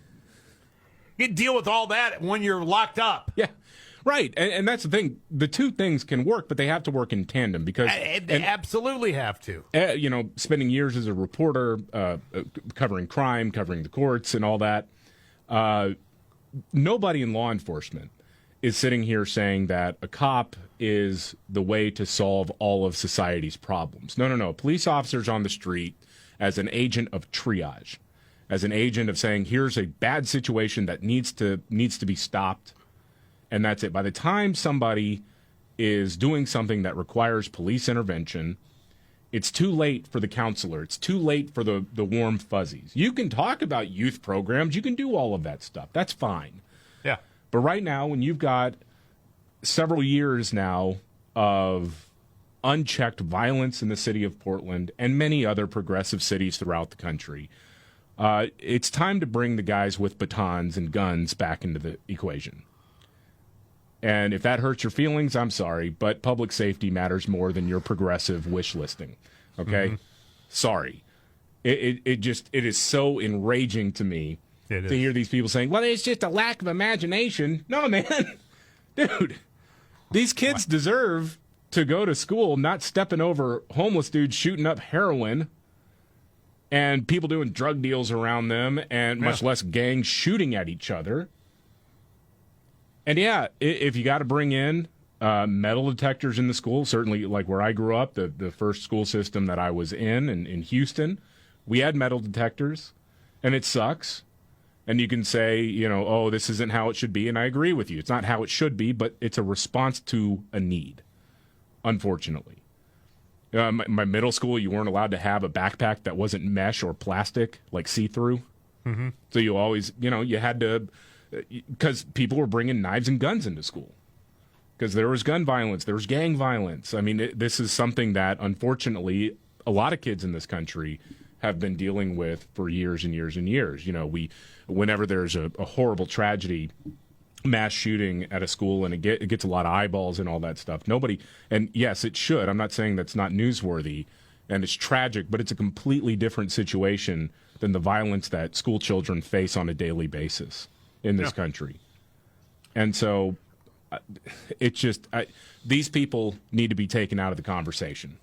You deal with all that when you're locked up. Yeah, right. And that's the thing. The two things can work, but they have to work in tandem because... They absolutely have to. Spending years as a reporter, covering crime, covering the courts and all that, nobody in law enforcement is sitting here saying that a cop is the way to solve all of society's problems. No. Police officers on the street as an agent of triage, as an agent of saying, here's a bad situation that needs to be stopped, and that's it. By the time somebody is doing something that requires police intervention, it's too late for the counselor. It's too late for the warm fuzzies. You can talk about youth programs. You can do all of that stuff. That's fine. Yeah. But right now, when you've got several years now of unchecked violence in the city of Portland and many other progressive cities throughout the country, it's time to bring the guys with batons and guns back into the equation. And if that hurts your feelings, I'm sorry, but public safety matters more than your progressive wish listing. Okay? Mm-hmm. Sorry. It is so enraging to me to hear these people saying, well, it's just a lack of imagination. No, man. Dude, these kids deserve to go to school not stepping over homeless dudes shooting up heroin and people doing drug deals around them and much less gangs shooting at each other. And yeah, if you got to bring in metal detectors in the school, certainly like where I grew up, the first school system that I was in Houston, we had metal detectors, and it sucks. And you can say, oh, this isn't how it should be, and I agree with you. It's not how it should be, but it's a response to a need, unfortunately. My middle school, you weren't allowed to have a backpack that wasn't mesh or plastic, like see-through. Mm-hmm. So you always, you had to... Because people were bringing knives and guns into school. Because there was gun violence, there was gang violence. I mean, this is something that, unfortunately, a lot of kids in this country have been dealing with for years and years and years. Whenever there's a horrible tragedy, mass shooting at a school, and it gets a lot of eyeballs and all that stuff. And yes, it should. I'm not saying that's not newsworthy, and it's tragic, but it's a completely different situation than the violence that school children face on a daily basis in this country. And so these people need to be taken out of the conversation.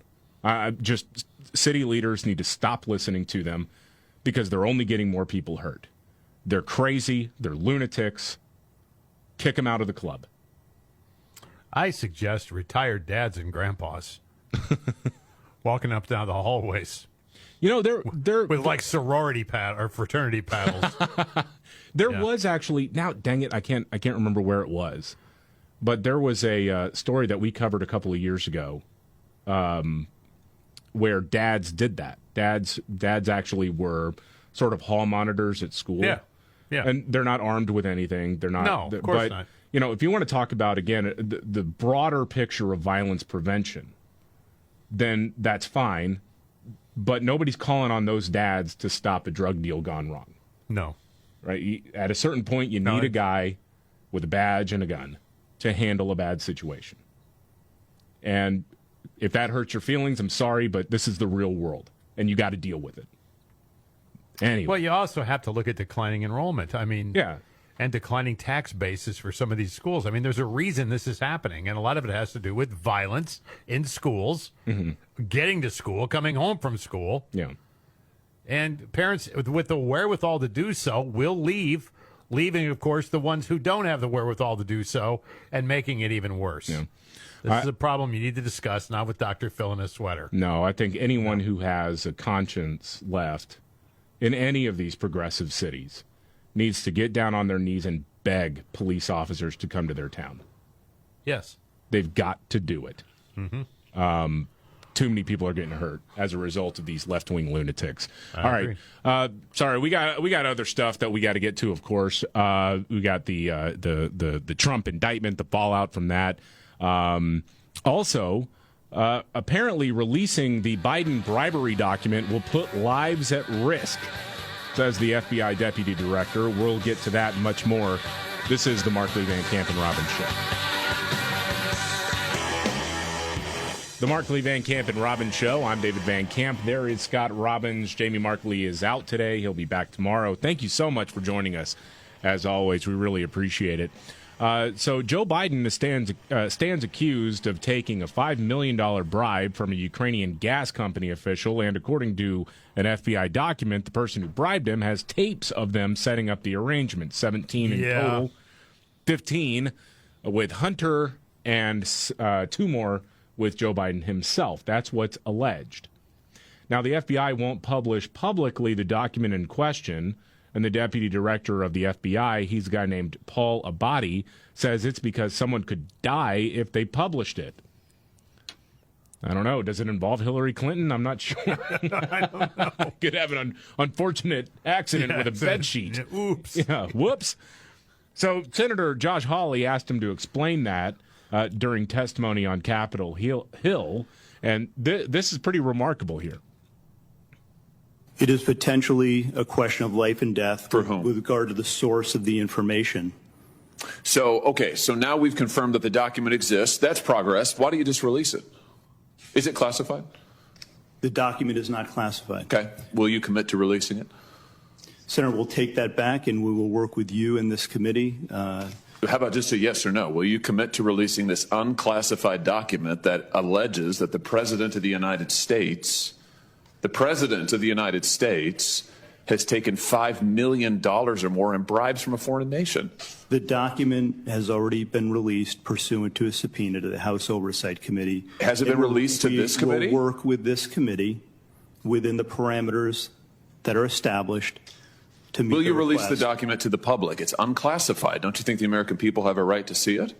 City leaders need to stop listening to them because they're only getting more people hurt. They're crazy. They're lunatics. Kick them out of the club. I suggest retired dads and grandpas walking up down the hallways. They're with like sorority or fraternity paddles. There was actually, now dang it, I can't remember where it was, but there was a story that we covered a couple of years ago, where dads did that. Dads actually were sort of hall monitors at school. Yeah. And they're not armed with anything. They're not. No, of course not. If you want to talk about again the broader picture of violence prevention, then that's fine. But nobody's calling on those dads to stop a drug deal gone wrong. No. Right? At a certain point, you need a guy with a badge and a gun to handle a bad situation. And if that hurts your feelings, I'm sorry, but this is the real world, and you got to deal with it. Anyway. Well, you also have to look at declining enrollment. I mean, and declining tax bases for some of these schools. I mean, there's a reason this is happening, and a lot of it has to do with violence in schools, getting to school, coming home from school. Yeah. And parents with the wherewithal to do so will leave, leaving, of course, the ones who don't have the wherewithal to do so and making it even worse. Yeah. This is a problem you need to discuss, not with Dr. Phil in a sweater. No, I think anyone who has a conscience left in any of these progressive cities needs to get down on their knees and beg police officers to come to their town. Yes. They've got to do it. Mm-hmm. Too many people are getting hurt as a result of these left-wing lunatics. I All agree. right. Sorry, we got other stuff that we got to get to, of course. We got the Trump indictment, the fallout from that. Also, apparently releasing the Biden bribery document will put lives at risk, says the FBI deputy director. We'll get to that and much more. This is the Markley, Van Camp, and Robbins Show. The Markley, Van Camp, and Robbins Show. I'm David Van Camp. There is Scott Robbins. Jamie Markley is out today. He'll be back tomorrow. Thank you so much for joining us. As always, we really appreciate it. So Joe Biden stands accused of taking a $5 million bribe from a Ukrainian gas company official, and according to an FBI document, the person who bribed him has tapes of them setting up the arrangement, 17 in total, 15 with Hunter and 2 more with Joe Biden himself. That's what's alleged. Now, the FBI won't publish publicly the document in question, and the deputy director of the FBI, he's a guy named Paul Abadi, says it's because someone could die if they published it. I don't know. Does it involve Hillary Clinton? I'm not sure. I don't know. Could have an unfortunate accident with a bedsheet. Oops. Yeah, whoops. So Senator Josh Hawley asked him to explain that during testimony on Capitol Hill, and this is pretty remarkable here. It is potentially a question of life and death for whom? With regard to the source of the information. So, okay, so now we've confirmed that the document exists. That's progress. Why don't you just release it? Is it classified? The document is not classified. Okay. Will you commit to releasing it? Senator, we'll take that back, and we will work with you in this committee. How about just a yes or no? Will you commit to releasing this unclassified document that alleges that the President of the United States has taken $5 million or more in bribes from a foreign nation? The document has already been released pursuant to a subpoena to the House Oversight Committee. Has it been released to this committee? We'll work with this committee within the parameters that are established to meet Will you the release the request. document to the public? It's unclassified. Don't you think the American people have a right to see it?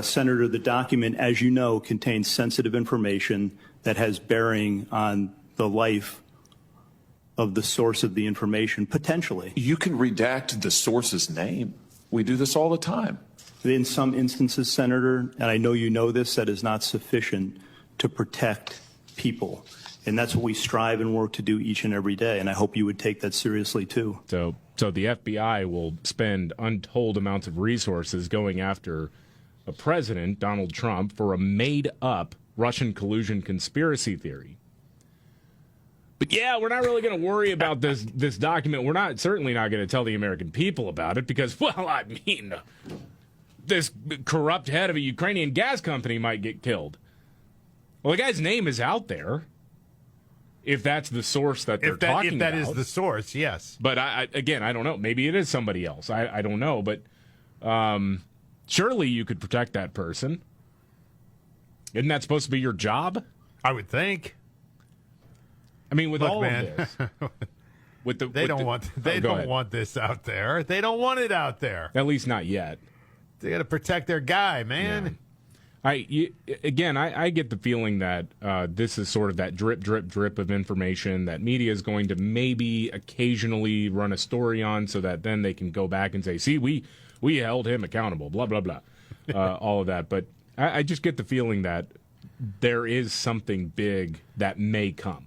Senator, the document, as you know, contains sensitive information that has bearing on the life of the source of the information, potentially. You can redact the source's name. We do this all the time. In some instances, Senator, and I know you know this, that is not sufficient to protect people. And that's what we strive and work to do each and every day. And I hope you would take that seriously, too. So the FBI will spend untold amounts of resources going after a president, Donald Trump, for a made-up Russian collusion conspiracy theory. But yeah, we're not really going to worry about this document. We're certainly not going to tell the American people about it because, well, I mean, this corrupt head of a Ukrainian gas company might get killed. Well, the guy's name is out there. If that's the source that they're talking about. If that is the source, yes. But I don't know. Maybe it is somebody else. I don't know. But surely you could protect that person. Isn't that supposed to be your job? I would think. I mean, with all man. of this, they don't want this out there. They don't want it out there. At least not yet. They got to protect their guy, man. Yeah. I get the feeling that this is sort of that drip, drip, drip of information that media is going to maybe occasionally run a story on, so that then they can go back and say, "See, we held him accountable." Blah blah blah, all of that. But I just get the feeling that there is something big that may come.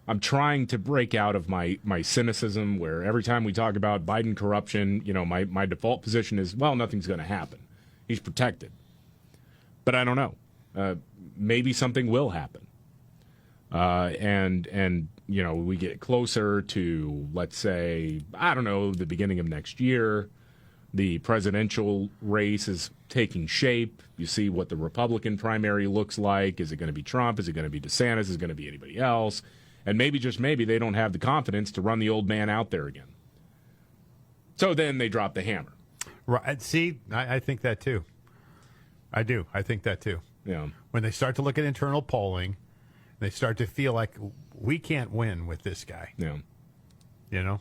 I'm trying to break out of my cynicism, where every time we talk about Biden corruption, my default position is, well, nothing's going to happen. He's protected. But I don't know. Maybe something will happen. And we get closer to, let's say, I don't know, the beginning of next year. The presidential race is taking shape. You see what the Republican primary looks like. Is it going to be Trump? Is it going to be DeSantis? Is it going to be anybody else? And maybe, just maybe, they don't have the confidence to run the old man out there again. So then they drop the hammer. Right. See, I think that too. I do. I think that too. Yeah. When they start to look at internal polling, they start to feel like we can't win with this guy. Yeah. You know?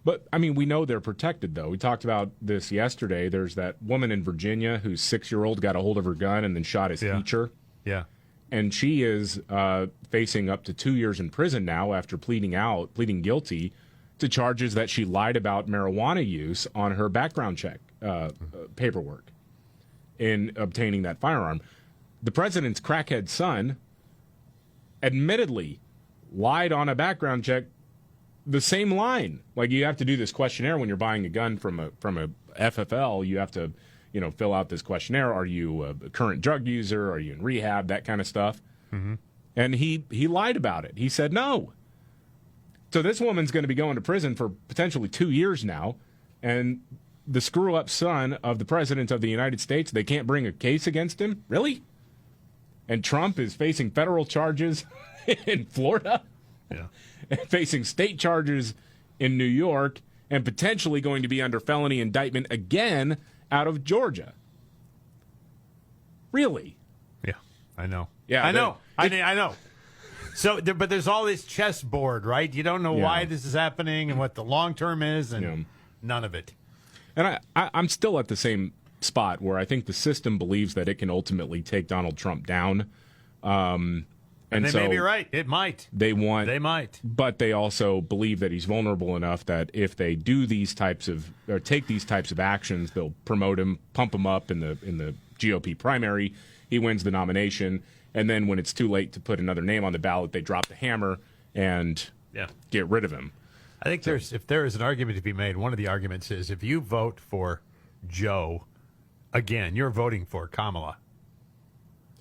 But, I mean, we know they're protected, though. We talked about this yesterday. There's that woman in Virginia whose 6-year-old got a hold of her gun and then shot his teacher. Yeah. And she is facing up to 2 years in prison now after pleading guilty to charges that she lied about marijuana use on her background check paperwork in obtaining that firearm. The president's crackhead son admittedly lied on a background check, the same line. Like, you have to do this questionnaire when you're buying a gun from a FFL. You have to, fill out this questionnaire. Are you a current drug user? Are you in rehab? That kind of stuff. Mm-hmm. And he lied about it. He said no. So this woman's going to be going to prison for potentially 2 years now, and the screw-up son of the president of the United States, they can't bring a case against him? Really? And Trump is facing federal charges in Florida? Yeah. And facing state charges in New York, and potentially going to be under felony indictment again out of Georgia. Really? Yeah, I know. Yeah, I know. I know. So, but there's all this chessboard, right? You don't know why this is happening and what the long term is, and none of it. And I'm still at the same spot where I think the system believes that it can ultimately take Donald Trump down. And they may be right. It might. They might. But they also believe that he's vulnerable enough that if they do these types of, or take these types of actions, they'll promote him, pump him up in the GOP primary. He wins the nomination. And then when it's too late to put another name on the ballot, they drop the hammer and get rid of him. I think if there is an argument to be made, one of the arguments is if you vote for Joe, again, you're voting for Kamala.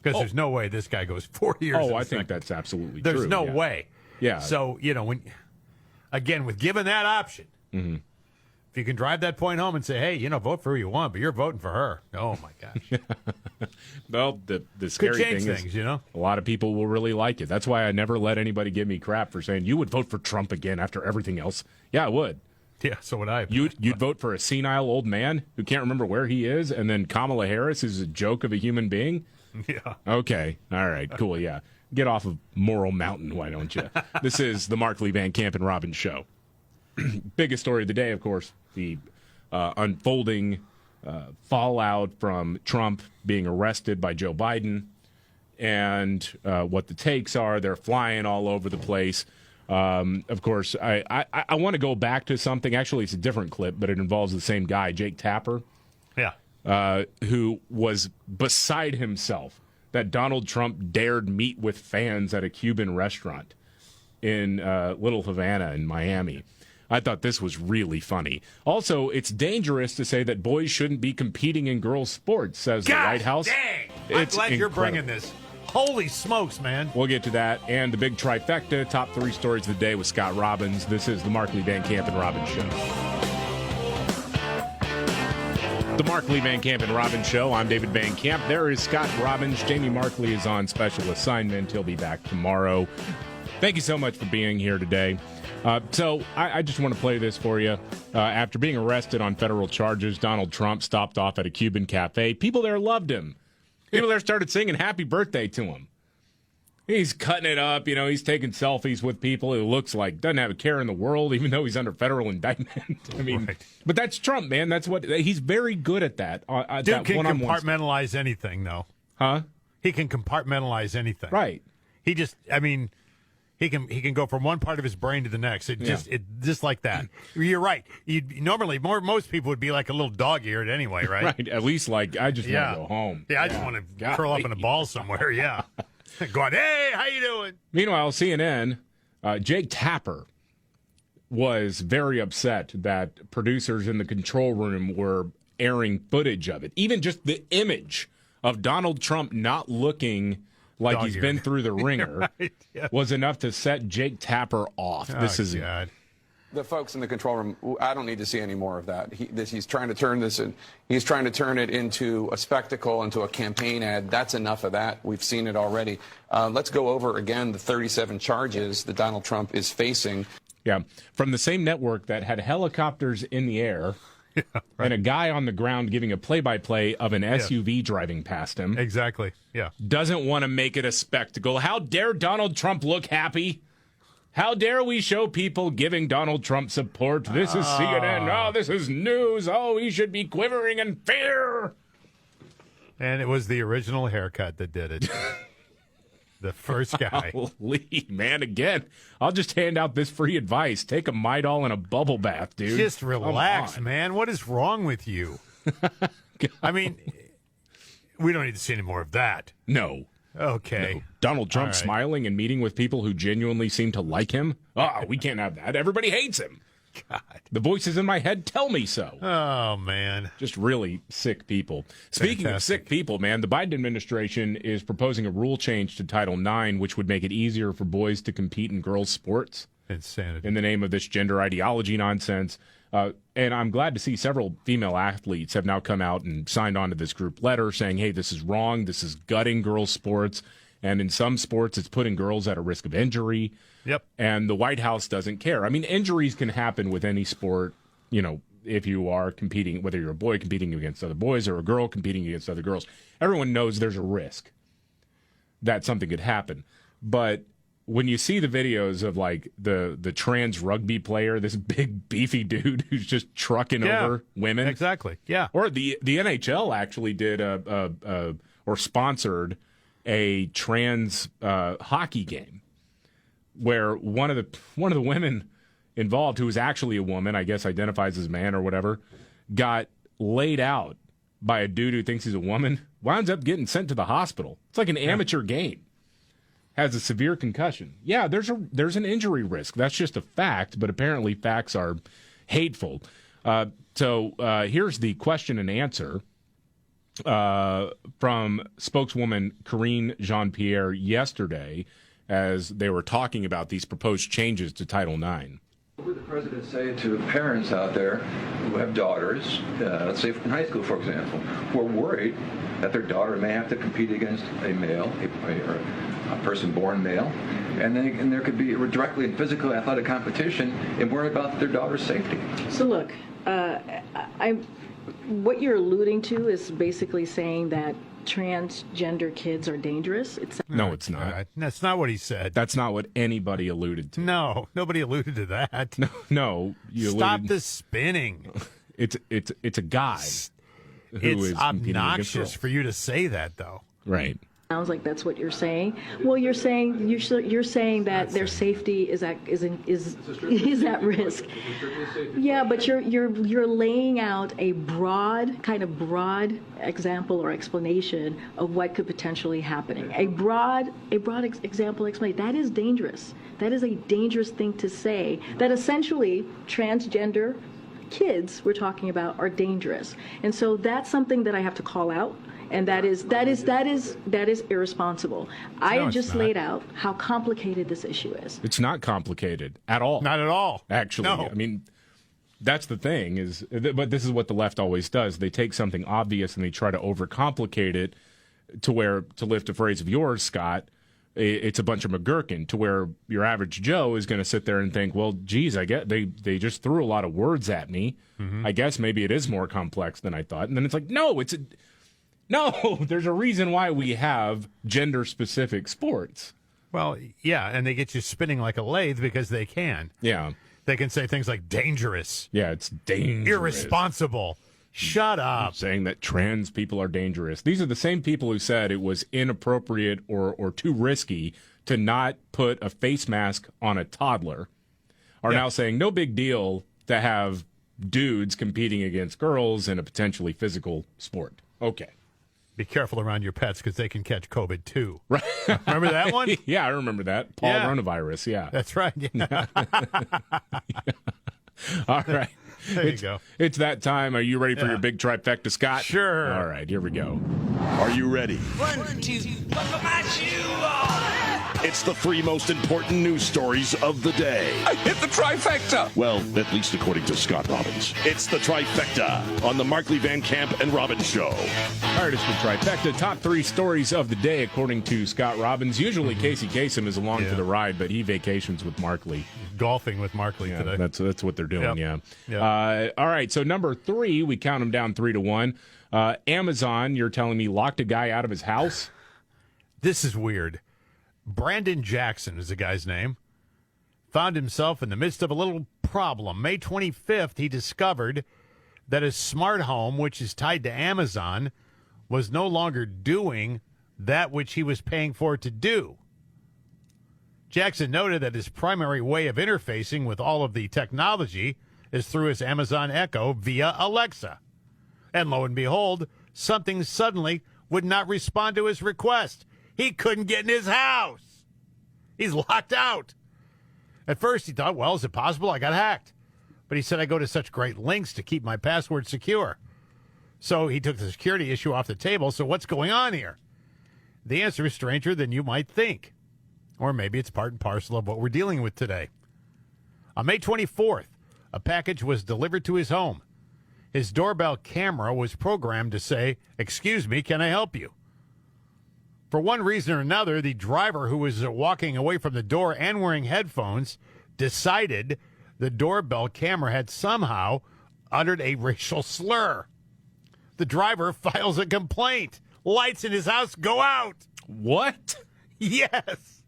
Because there's no way this guy goes 4 years. Oh, I think that's absolutely true. There's no way. Yeah. So, with given that option, if you can drive that point home and say, hey, you vote for who you want, but you're voting for her. Oh, my gosh. Well, the scary thing is, a lot of people will really like it. That's why I never let anybody give me crap for saying, you would vote for Trump again after everything else. Yeah, I would. Yeah, so would I. You'd vote for a senile old man who can't remember where he is, and then Kamala Harris, who's a joke of a human being? Yeah. Okay. All right. Cool. Yeah. Get off of Moral Mountain, why don't you? This is the Markley, Van Camp, and Robbins show. Biggest story of the day, of course, the unfolding fallout from Trump being arrested by Joe Biden, and what the takes are. They're flying all over the place. Of course, I want to go back to something. Actually, it's a different clip, but it involves the same guy, Jake Tapper. Yeah. Who was beside himself that Donald Trump dared meet with fans at a Cuban restaurant in Little Havana in Miami. I thought this was really funny. Also, it's dangerous to say that boys shouldn't be competing in girls' sports, says the White House. Dang! I'm glad you're bringing this. Holy smokes, man. We'll get to that and the big trifecta, top 3 stories of the day with Scott Robbins. This is the Markley, Van Camp, and Robbins show. The Markley, Van Camp, and Robbins show. I'm David Van Camp. There is Scott Robbins. Jamie Markley is on special assignment. He'll be back tomorrow. Thank you so much for being here today. So I just want to play this for you. After being arrested on federal charges, Donald Trump stopped off at a Cuban cafe. People there loved him. People there started singing happy birthday to him. He's cutting it up. He's taking selfies with people. It looks like doesn't have a care in the world, even though he's under federal indictment. I mean, right. But that's Trump, man. That's what he's very good at that. Dude that can compartmentalize anything, though. Huh? He can compartmentalize anything. Right. He just, he can go from one part of his brain to the next. It just like that. You're right. Most people would be like a little dog-eared anyway, right? Right. At least I just want to go home. Yeah, I just want to curl up in a ball somewhere. Yeah. Going, hey, how you doing? Meanwhile, CNN, Jake Tapper was very upset that producers in the control room were airing footage of it. Even just the image of Donald Trump not looking like he's been through the ringer right, yeah. was enough to set Jake Tapper off. God. the folks in the control room, I don't need to see any more of that. He's trying to turn this in, he's trying to turn it into a spectacle, into a campaign ad. That's enough of that. We've seen it already. Let's go over again the 37 charges that Donald Trump is facing. Yeah, from the same network that had helicopters in the air and a guy on the ground giving a play-by-play of an SUV driving past him. Exactly, yeah. Doesn't want to make it a spectacle. How dare Donald Trump look happy? How dare we show people giving Donald Trump support? This is CNN. Oh, this is news. Oh, he should be quivering in fear. And it was the original haircut that did it. The first guy. Holy, man, again, I'll just hand out this free advice. Take a Midol and a bubble bath, dude. Just relax, man. What is wrong with you? I mean, we don't need to see any more of that. No. Okay. No. Donald Trump smiling and meeting with people who genuinely seem to like him. Oh, we can't have that. Everybody hates him. God. The voices in my head tell me so. Oh, man. Just really sick people. Speaking of sick people, man, the Biden administration is proposing a rule change to Title IX, which would make it easier for boys to compete in girls' sports. Insanity. In the name of this gender ideology nonsense. And I'm glad to see several female athletes have now come out and signed on to this group letter saying, hey, this is wrong. This is gutting girls' sports. And in some sports, it's putting girls at a risk of injury. Yep. And the White House doesn't care. I mean, injuries can happen with any sport, you know, if you are competing, whether you're a boy competing against other boys or a girl competing against other girls. Everyone knows there's a risk that something could happen. But when you see the videos of like the trans rugby player, this big beefy dude who's just trucking over women, exactly, yeah. Or the NHL actually did or sponsored a trans hockey game where one of the women involved, who was actually a woman, I guess identifies as a man or whatever, got laid out by a dude who thinks he's a woman, winds up getting sent to the hospital. It's like an amateur game. Has a severe concussion. Yeah, there's an injury risk. That's just a fact, but apparently facts are hateful. So here's the question and answer from spokeswoman Karine Jean-Pierre yesterday as they were talking about these proposed changes to Title IX. What would the president say to parents out there who have daughters, let's say in high school, for example, who are worried that their daughter may have to compete against a male, a person born male, and there could be directly in physical athletic competition and worry about their daughter's safety? So look, what you're alluding to is basically saying that transgender kids are dangerous. No, it's not. That's not what he said. That's not what anybody alluded to. No, nobody alluded to that. No, you stop the spinning. It's a guy. It's obnoxious for you to say that, though. Right. Sounds like that's what you're saying. Well, you're saying that their safety is at risk. Yeah, but you're laying out a broad example or explanation of what could potentially happen. A broad example explanation. That is dangerous. That is a dangerous thing to say. That essentially transgender kids we're talking about are dangerous, and so that's something that I have to call out. And that is irresponsible. I just laid out how complicated this issue is. It's not complicated at all. Not at all. Actually, no. I mean, that's the thing but this is what the left always does. They take something obvious and they try to overcomplicate it to lift a phrase of yours, Scott, it's a bunch of McGurkin, to where your average Joe is going to sit there and think, well, geez, I get they just threw a lot of words at me. Mm-hmm. I guess maybe it is more complex than I thought. And then it's like, no, there's a reason why we have gender-specific sports. Well, yeah, and they get you spinning like a lathe because they can. Yeah. They can say things like dangerous. Yeah, it's dangerous. Irresponsible. Shut up. Saying that trans people are dangerous. These are the same people who said it was inappropriate or too risky to not put a face mask on a toddler, are now saying no big deal to have dudes competing against girls in a potentially physical sport. Okay. Be careful around your pets because they can catch COVID too. Right. Remember that one? Yeah, I remember that. Coronavirus, yeah. That's right. Yeah. All right. There you go. It's that time. Are you ready for your big trifecta, Scott? Sure. All right, here we go. Are you ready? 1, 2, buckle my shoe on. It's the 3 most important news stories of the day. I hit the trifecta. Well, at least according to Scott Robbins. It's the trifecta on the Markley, Van Camp, and Robbins Show. All right, it's the trifecta. Top 3 stories of the day, according to Scott Robbins. Usually Casey Kasem is along for the ride, but he vacations with Markley. Golfing with Markley today. That's what they're doing, Yep. All right, so number 3, we count them down 3-1. Amazon, you're telling me, locked a guy out of his house? This is weird. Brandon Jackson is the guy's name. Found himself in the midst of a little problem. May 25th, he discovered that his smart home, which is tied to Amazon, was no longer doing that which he was paying for it to do. Jackson noted that his primary way of interfacing with all of the technology is through his Amazon Echo via Alexa. And lo and behold, something suddenly would not respond to his request. He couldn't get in his house. He's locked out. At first, he thought, well, is it possible I got hacked? But he said, I go to such great lengths to keep my password secure. So he took the security issue off the table. So what's going on here? The answer is stranger than you might think. Or maybe it's part and parcel of what we're dealing with today. On May 24th, a package was delivered to his home. His doorbell camera was programmed to say, "Excuse me, can I help you?" For one reason or another, the driver, who was walking away from the door and wearing headphones, decided the doorbell camera had somehow uttered a racial slur. The driver files a complaint. Lights in his house go out. What? Yes.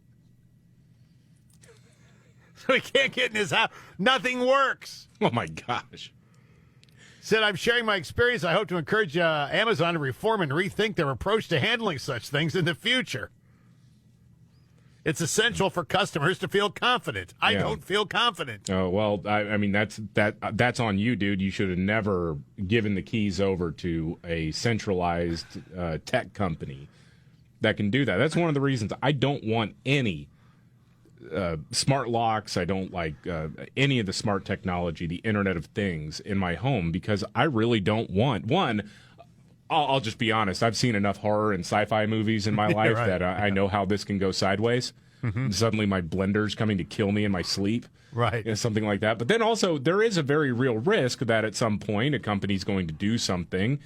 So he can't get in his house. Nothing works. Oh, my gosh. Said, I'm sharing my experience. I hope to encourage Amazon to reform and rethink their approach to handling such things in the future. It's essential for customers to feel confident. I don't feel confident. Oh, well, I mean, that's on you, dude. You should have never given the keys over to a centralized tech company that can do that. That's one of the reasons I don't want any smart locks. I don't like any of the smart technology, the Internet of Things in my home, because I really don't want one. I'll just be honest. I've seen enough horror and sci-fi movies in my life that I know how this can go sideways. Mm-hmm. Suddenly my blender's coming to kill me in my sleep. Right. Something like that. But then also there is a very real risk that at some point a company's going to do something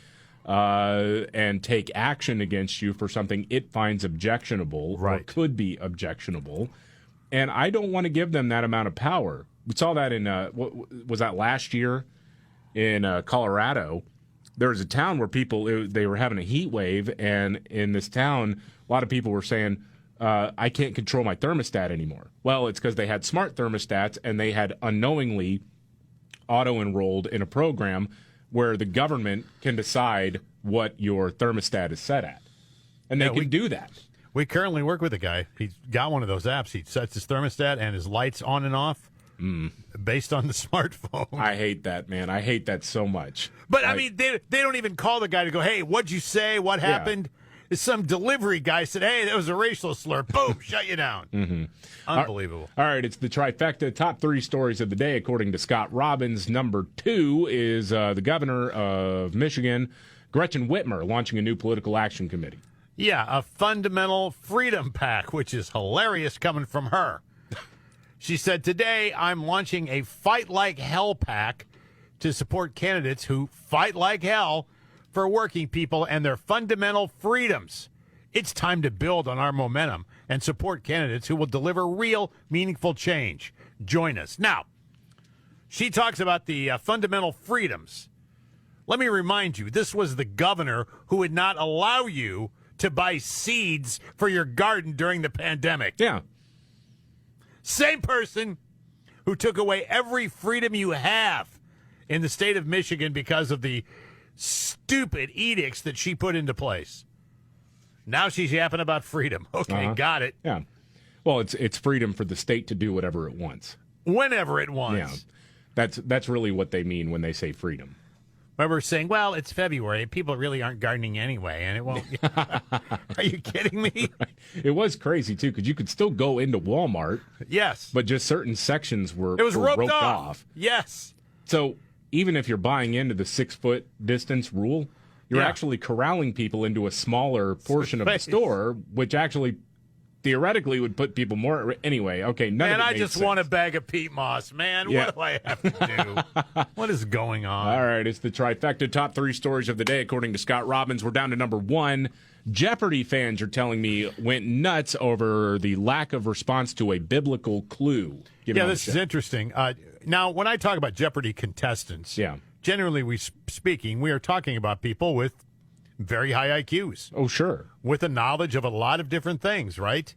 and take action against you for something it finds objectionable or could be objectionable. And I don't want to give them that amount of power. We saw that in, what was that last year in Colorado? There was a town where they were having a heat wave, and in this town, a lot of people were saying, I can't control my thermostat anymore. Well, it's because they had smart thermostats, and they had unknowingly auto-enrolled in a program where the government can decide what your thermostat is set at. And they can do that. We currently work with a guy. He's got one of those apps. He sets his thermostat and his lights on and off based on the smartphone. I hate that, man. I hate that so much. But, I mean, they don't even call the guy to go, hey, what'd you say? What happened? Some delivery guy said, hey, that was a racial slur. Boom, shut you down. Mm-hmm. Unbelievable. All right, it's the trifecta. Top 3 stories of the day, according to Scott Robbins. Number 2 is the governor of Michigan, Gretchen Whitmer, launching a new political action committee. Yeah, a fundamental freedom pack, which is hilarious coming from her. She said, today I'm launching a Fight Like Hell pack to support candidates who fight like hell for working people and their fundamental freedoms. It's time to build on our momentum and support candidates who will deliver real, meaningful change. Join us. Now, she talks about the fundamental freedoms. Let me remind you, this was the governor who would not allow you to buy seeds for your garden during the pandemic. Yeah. Same person who took away every freedom you have in the state of Michigan because of the stupid edicts that she put into place. Now she's yapping about freedom. Okay, got it. Yeah. Well, it's freedom for the state to do whatever it wants. Whenever it wants. Yeah. That's really what they mean when they say freedom. Remember saying, well, it's February. People really aren't gardening anyway, and it won't. Are you kidding me? Right. It was crazy, too, because you could still go into Walmart. Yes. But just certain sections were roped off. Yes. So even if you're buying into the 6-foot distance rule, you're actually corralling people into a smaller portion of the store, which actually theoretically would put people more. Anyway, okay. Man, I just want a bag of peat moss, man. Yeah. What do I have to do? What is going on? All right, it's the trifecta. Top 3 stories of the day, according to Scott Robbins. We're down to number 1. Jeopardy fans are telling me went nuts over the lack of response to a biblical clue. This is interesting. Now, when I talk about Jeopardy contestants, generally speaking, we are talking about people with very high IQs. Oh, sure. With a knowledge of a lot of different things, right?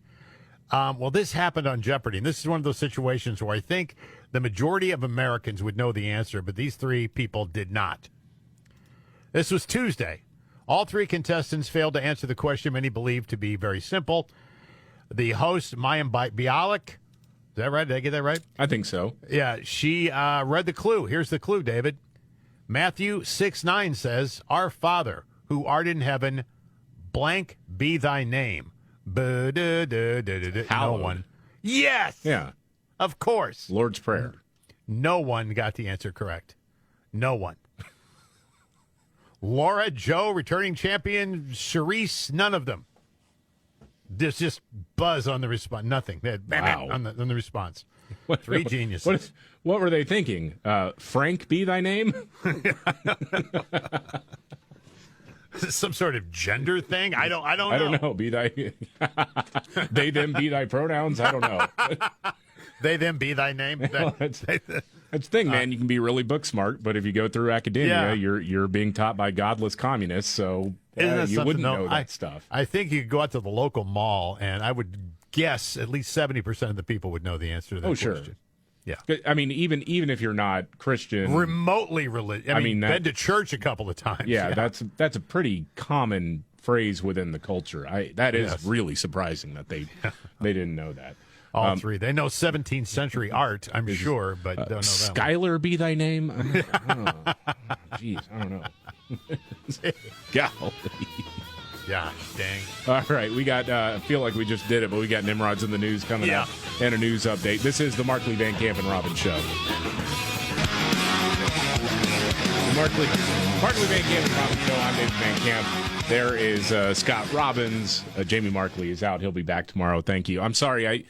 Well, this happened on Jeopardy, and this is one of those situations where I think the majority of Americans would know the answer, but these 3 people did not. This was Tuesday. All 3 contestants failed to answer the question many believe to be very simple. The host, Mayim Bialik, is that right? Did I get that right? I think so. Yeah, she read the clue. Here's the clue, David. Matthew 6:9 says, Our Father, who art in heaven, blank be thy name. No one. Yes! Yeah. Of course. Lord's Prayer. No one got the answer correct. No one. Laura, Joe, returning champion, Charisse, none of them. There's just buzz on the response. Nothing. Wow. On the response. 3 geniuses. What were they thinking? Frank be thy name? Is this some sort of gender thing? I don't know. I don't know. Be thy they them be thy pronouns. I don't know. They them be thy name. That's the thing, man. You can be really book smart, but if you go through academia, you're being taught by godless communists. So you wouldn't know that stuff. I think you could go out to the local mall, and I would guess at least 70% of the people would know the answer to that question. Sure. Yeah. I mean, even if you're not Christian, remotely religious. I mean, been to church a couple of times. Yeah, that's a pretty common phrase within the culture. That is really surprising that they didn't know that. All 3. They know 17th century art, I'm sure, but don't know that Skylar be thy name? Jeez, I don't know. Golly. Yeah, dang. All right, we got, I feel like we just did it, but we got Nimrods in the news coming up and a news update. This is the Markley, Van Camp, and Robbins Show. The Markley, Van Camp, and Robbins Show. I'm David Van Camp. There is Scott Robbins. Jamie Markley is out. He'll be back tomorrow. Thank you. I'm sorry.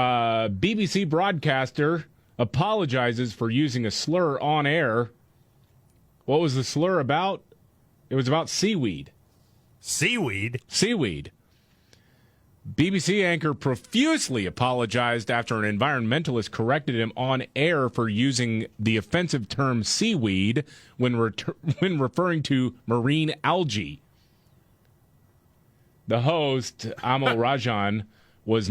BBC broadcaster apologizes for using a slur on air. What was the slur about? It was about seaweed. Seaweed? Seaweed. BBC anchor profusely apologized after an environmentalist corrected him on air for using the offensive term seaweed when referring to marine algae. The host, Amo Rajan, was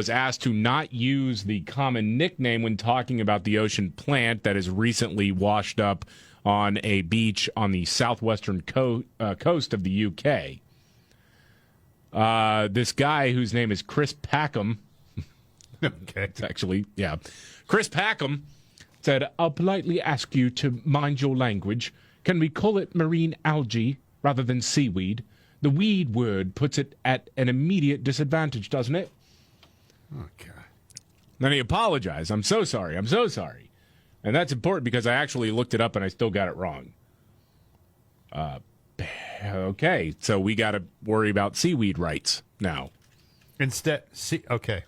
asked to not use the common nickname when talking about the ocean plant that has recently washed up on a beach on the southwestern coast of the UK. This guy whose name is Chris Packham, okay, it's actually, Chris Packham said, I'll politely ask you to mind your language. Can we call it marine algae rather than seaweed? The weed word puts it at an immediate disadvantage, doesn't it? Okay. Then he apologized. I'm so sorry. And that's important because I actually looked it up and I still got it wrong. Okay, so we got to worry about seaweed rights now. Instead, okay.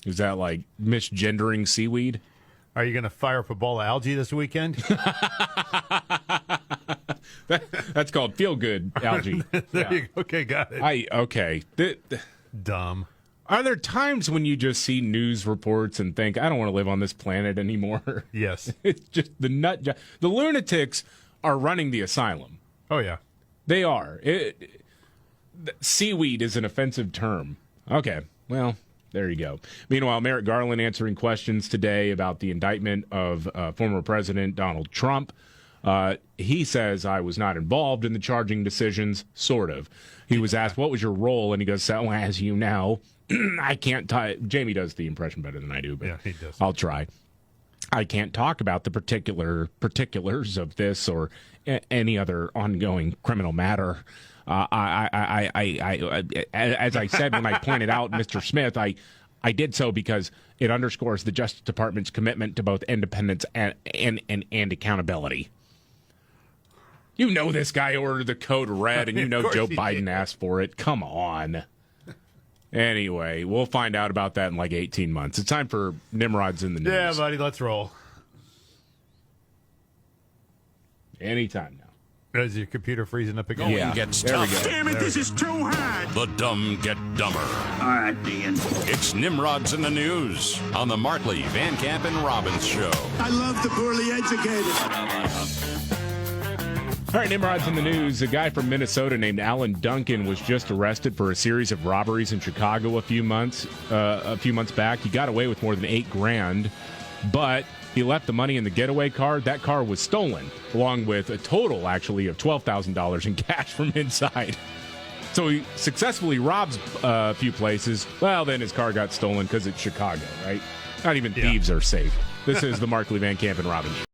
Is that like misgendering seaweed? Are you going to fire up a bowl of algae this weekend? That's called feel-good algae. There you go. Okay, got it. Dumb. Are there times when you just see news reports and think, I don't want to live on this planet anymore? Yes. It's just the lunatics are running the asylum. Oh, yeah. They are. Seaweed is an offensive term. Okay, well, there you go. Meanwhile, Merrick Garland answering questions today about the indictment of former President Donald Trump. He says, I was not involved in the charging decisions, sort of. He was asked, what was your role? And he goes, so as you know, I can't Jamie does the impression better than I do, but he does. I'll try. I can't talk about the particulars of this or any other ongoing criminal matter. As I said when I pointed out Mr. Smith, I did so because it underscores the Justice Department's commitment to both independence and accountability. You know this guy ordered the code red, and you know Joe Biden asked for it. Come on. Anyway, we'll find out about that in like 18 months. It's time for Nimrod's in the News. Yeah, buddy, let's roll. Anytime now. Is your computer freezing up again? Going gets tough. Damn it, this is too hard. The dumb get dumber. All right, Dean. It's Nimrod's in the News on the Markley, Van Camp, and Robbins Show. I love the poorly educated. All right, Nimrod's in the News. A guy from Minnesota named Alan Duncan was just arrested for a series of robberies in Chicago a few months back. He got away with more than $8,000, but he left the money in the getaway car. That car was stolen, along with a total, actually, of $12,000 in cash from inside. So he successfully robs a few places. Well, then his car got stolen because it's Chicago, right? Not even thieves are safe. This is the Markley, Van Camp, and Robbins Show.